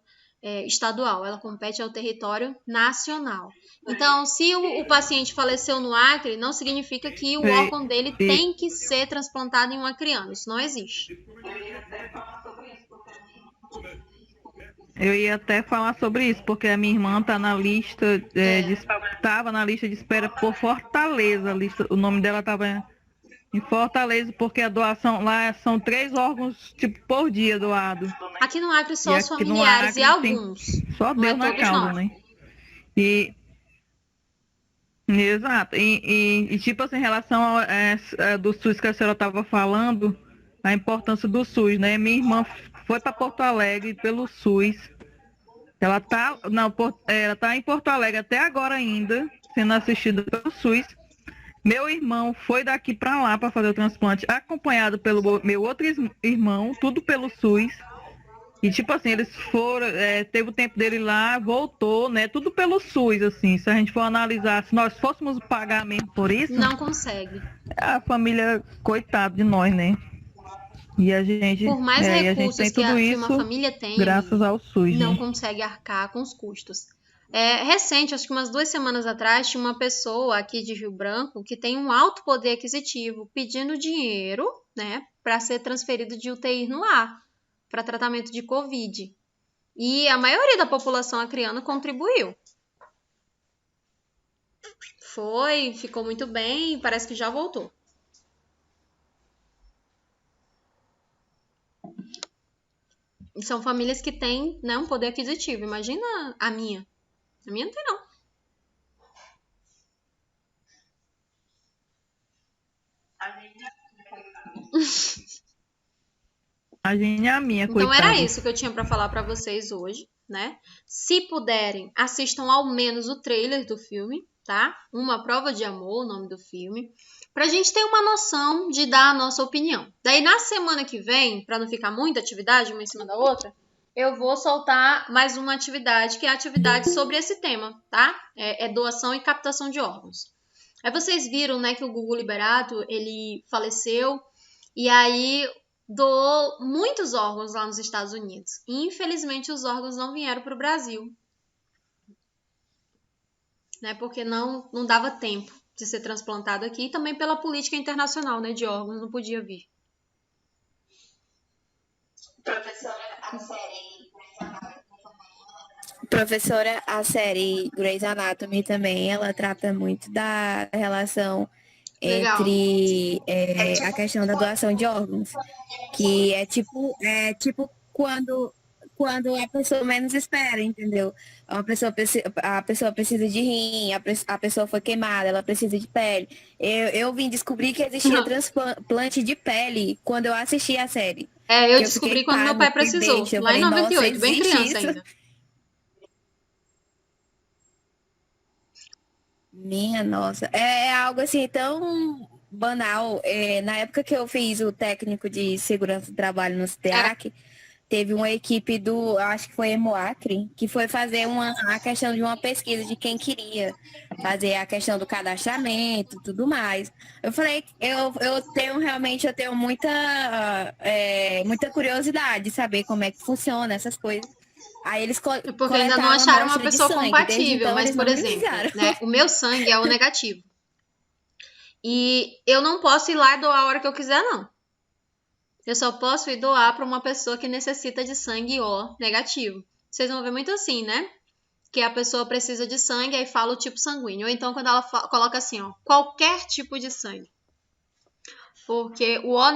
estadual, ela compete ao território nacional. Então, se o paciente faleceu no Acre, não significa que o órgão dele tem que ser transplantado em um acreano. Isso não existe. Eu ia até falar sobre isso, porque a minha irmã está na lista, estava na lista de espera por Fortaleza. O nome dela estava em Fortaleza, porque a doação lá são 3 órgãos tipo por dia doado. Aqui no Acre só os familiares Acre, e alguns. Só Deus na causa, né? Exato. E tipo assim, em relação do SUS que a senhora estava falando, a importância do SUS, né? Minha irmã foi para Porto Alegre pelo SUS. Ela tá em Porto Alegre até agora ainda, sendo assistida pelo SUS. Meu irmão foi daqui para lá para fazer o transplante, acompanhado pelo meu outro irmão, tudo pelo SUS. E tipo assim, eles foram, teve o tempo dele lá, voltou, né? Tudo pelo SUS, assim. Se a gente for analisar, se nós fôssemos pagar mesmo por isso... Não consegue. A família, coitado de nós, né? E a gente... Por mais recursos que uma família tem, graças ao SUS, não né? consegue arcar com os custos. Recente, acho que umas 2 semanas atrás, tinha uma pessoa aqui de Rio Branco que tem um alto poder aquisitivo pedindo dinheiro, né, para ser transferido de UTI no lar, para tratamento de Covid. E a maioria da população acreana contribuiu. Ficou muito bem e parece que já voltou. E são famílias que têm, né, um poder aquisitivo. Imagina a minha. A minha não tem, não. A gente é a minha, então era isso que eu tinha para falar para vocês hoje, né? Se puderem, assistam ao menos o trailer do filme, tá? Uma Prova de Amor, o nome do filme, pra gente ter uma noção de dar a nossa opinião. Daí na semana que vem, para não ficar muita atividade uma em cima da outra, eu vou soltar mais uma atividade, que é a atividade sobre esse tema, tá? É doação e captação de órgãos. Aí vocês viram, né, que o Gugu Liberato, ele faleceu e aí doou muitos órgãos lá nos Estados Unidos. E, infelizmente, os órgãos não vieram para o Brasil, né, porque não dava tempo de ser transplantado aqui, e também pela política internacional, né, de órgãos, não podia vir. Professora, a série Grey's Anatomy também, ela trata muito da relação entre a questão da doação de órgãos, que é tipo quando a pessoa menos espera, entendeu? A pessoa precisa de rim, a pessoa foi queimada, ela precisa de pele. Eu vim descobrir que existia transplante de pele quando eu assisti a série. Eu descobri quando meu pai precisou, lá em 98, bem criança ainda. Minha nossa, é algo assim tão banal. Na época que eu fiz o técnico de segurança do trabalho no STEAC, teve uma equipe acho que foi Hemoacre, que foi fazer a questão de uma pesquisa de quem queria fazer a questão do cadastramento e tudo mais. Eu falei, eu tenho muita curiosidade de saber como é que funciona essas coisas. Aí eles porque ainda não acharam uma pessoa compatível, então, mas, por exemplo, né, o meu sangue é o negativo. E eu não posso ir lá e doar a hora que eu quiser, não. Eu só posso ir doar para uma pessoa que necessita de sangue O negativo. Vocês vão ver muito assim, né? Que a pessoa precisa de sangue, aí fala o tipo sanguíneo. Ou então quando ela coloca assim, ó, qualquer tipo de sangue. Porque o O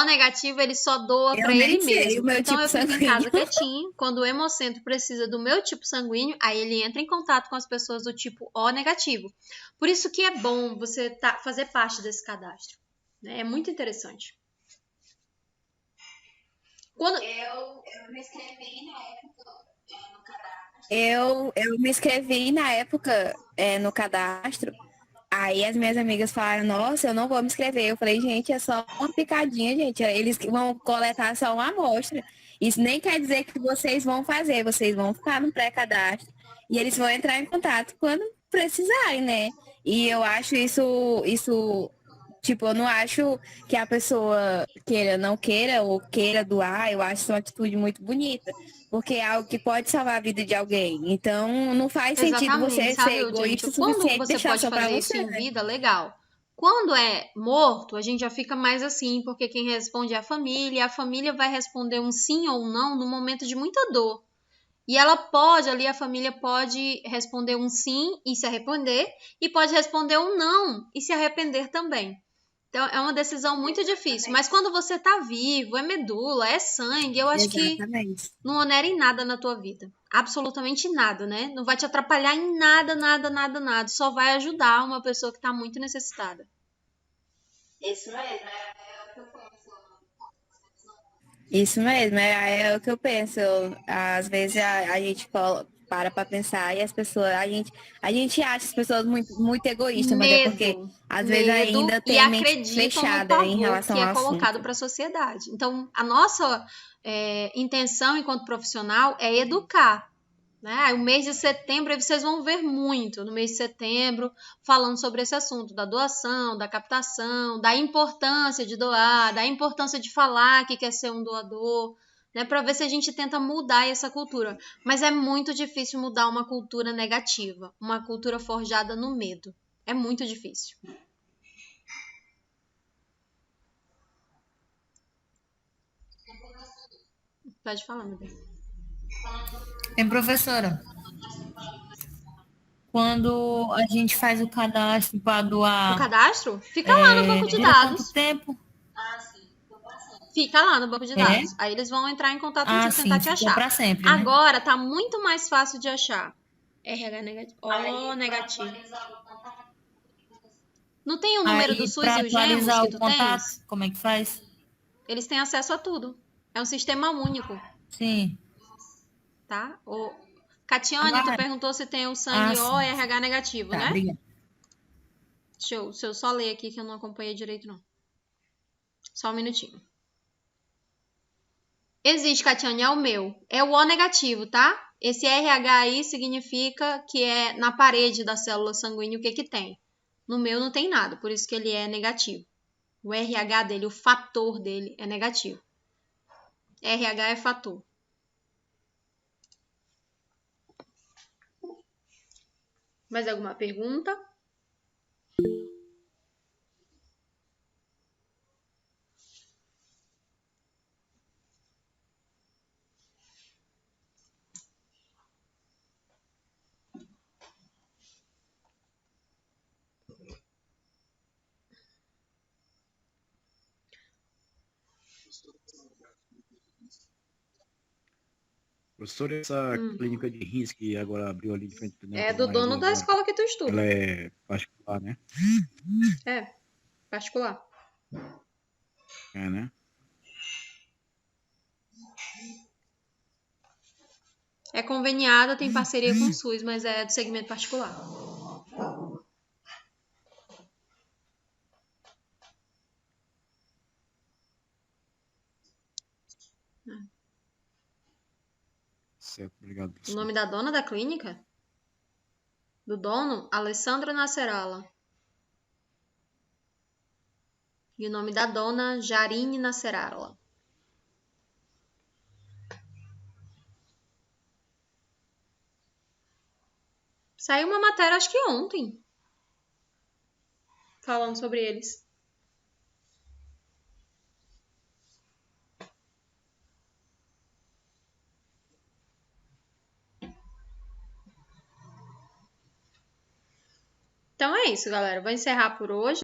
negativo, ele só doa para ele mesmo. Então eu fico em casa quietinho. Quando o hemocentro precisa do meu tipo sanguíneo, aí ele entra em contato com as pessoas do tipo O negativo. Por isso que é bom você fazer parte desse cadastro. É muito interessante. Eu me inscrevi na época no cadastro. Eu me inscrevi na época no cadastro. Aí as minhas amigas falaram, nossa, eu não vou me inscrever. Eu falei, gente, é só uma picadinha, gente. Eles vão coletar só uma amostra. Isso nem quer dizer que vocês vão fazer, vocês vão ficar no pré-cadastro. E eles vão entrar em contato quando precisarem, né? E eu acho isso, tipo, eu não acho que a pessoa queira, não queira ou queira doar, eu acho isso uma atitude muito bonita. Porque é algo que pode salvar a vida de alguém. Então, não faz sentido você sabe, ser egoísta o quando suficiente e você deixar pode só pra fazer você, isso em né? vida, legal. Quando é morto, a gente já fica mais assim, porque quem responde é a família, e a família vai responder um sim ou um não no momento de muita dor. E ela pode, ali a família pode responder um sim e se arrepender, e pode responder um não e se arrepender também. Então é uma decisão muito difícil. Mas quando você tá vivo, é medula, é sangue, eu acho que Exatamente. não onera em nada na tua vida. Absolutamente nada, né? Não vai te atrapalhar em nada, nada, nada, nada. Só vai ajudar uma pessoa que tá muito necessitada. Isso mesmo, é o que eu penso. Isso mesmo, é o que eu penso. Às vezes a gente para pensar e as pessoas, a gente acha as pessoas muito egoístas, mas é porque às vezes Medo ainda e tem a mente acreditam no fechada em pavor relação que é ao colocado assunto. para a sociedade. Então, a nossa intenção enquanto profissional é educar. Né? O mês de setembro, aí vocês vão ver muito no mês de setembro falando sobre esse assunto da doação, da captação, da importância de doar, da importância de falar que quer ser um doador, né? Para ver se a gente tenta mudar essa cultura. Mas é muito difícil mudar uma cultura negativa, uma cultura forjada no medo. É muito difícil. Pode falar, meu bem. Professora, quando a gente faz o cadastro para O doar, cadastro fica lá no banco de dura quanto dados. tempo? Fica lá no banco de É? dados. Aí eles vão entrar em contato Ah, contigo, tentar sim, te ficou achar. para sempre, né? Agora tá muito mais fácil de achar. RH negativo. O negativo. Não tem o número do Aí, SUS para e os gemos atualizar que o tu contato, tens? como é que faz? Eles têm acesso a tudo. É um sistema único, Sim. tá? Catiane, tu perguntou se tem o sangue O sim. e RH negativo, Tá, né? obrigada. Deixa eu só ler aqui que eu não acompanhei direito, não. Só um minutinho. Existe, Catiane, é o meu. É o O negativo, tá? Esse RH aí significa que é na parede da célula sanguínea o que que tem. No meu não tem nada, por isso que ele é negativo. O RH dele, o fator dele é negativo. RH é fator. Mais alguma pergunta? Professor, essa clínica de rins que agora abriu ali de frente do É do dono da escola que tu estuda. ela é particular, né? É, particular. É, né? É conveniada, tem parceria com o SUS, mas é do segmento particular. Certo, obrigado, O professor. nome da dona da clínica? Do dono? Alessandra Nascerala. E o nome da dona, Jarine Nascerala. Saiu uma matéria, acho que ontem. falando sobre eles. Então é isso, galera. Vou encerrar por hoje.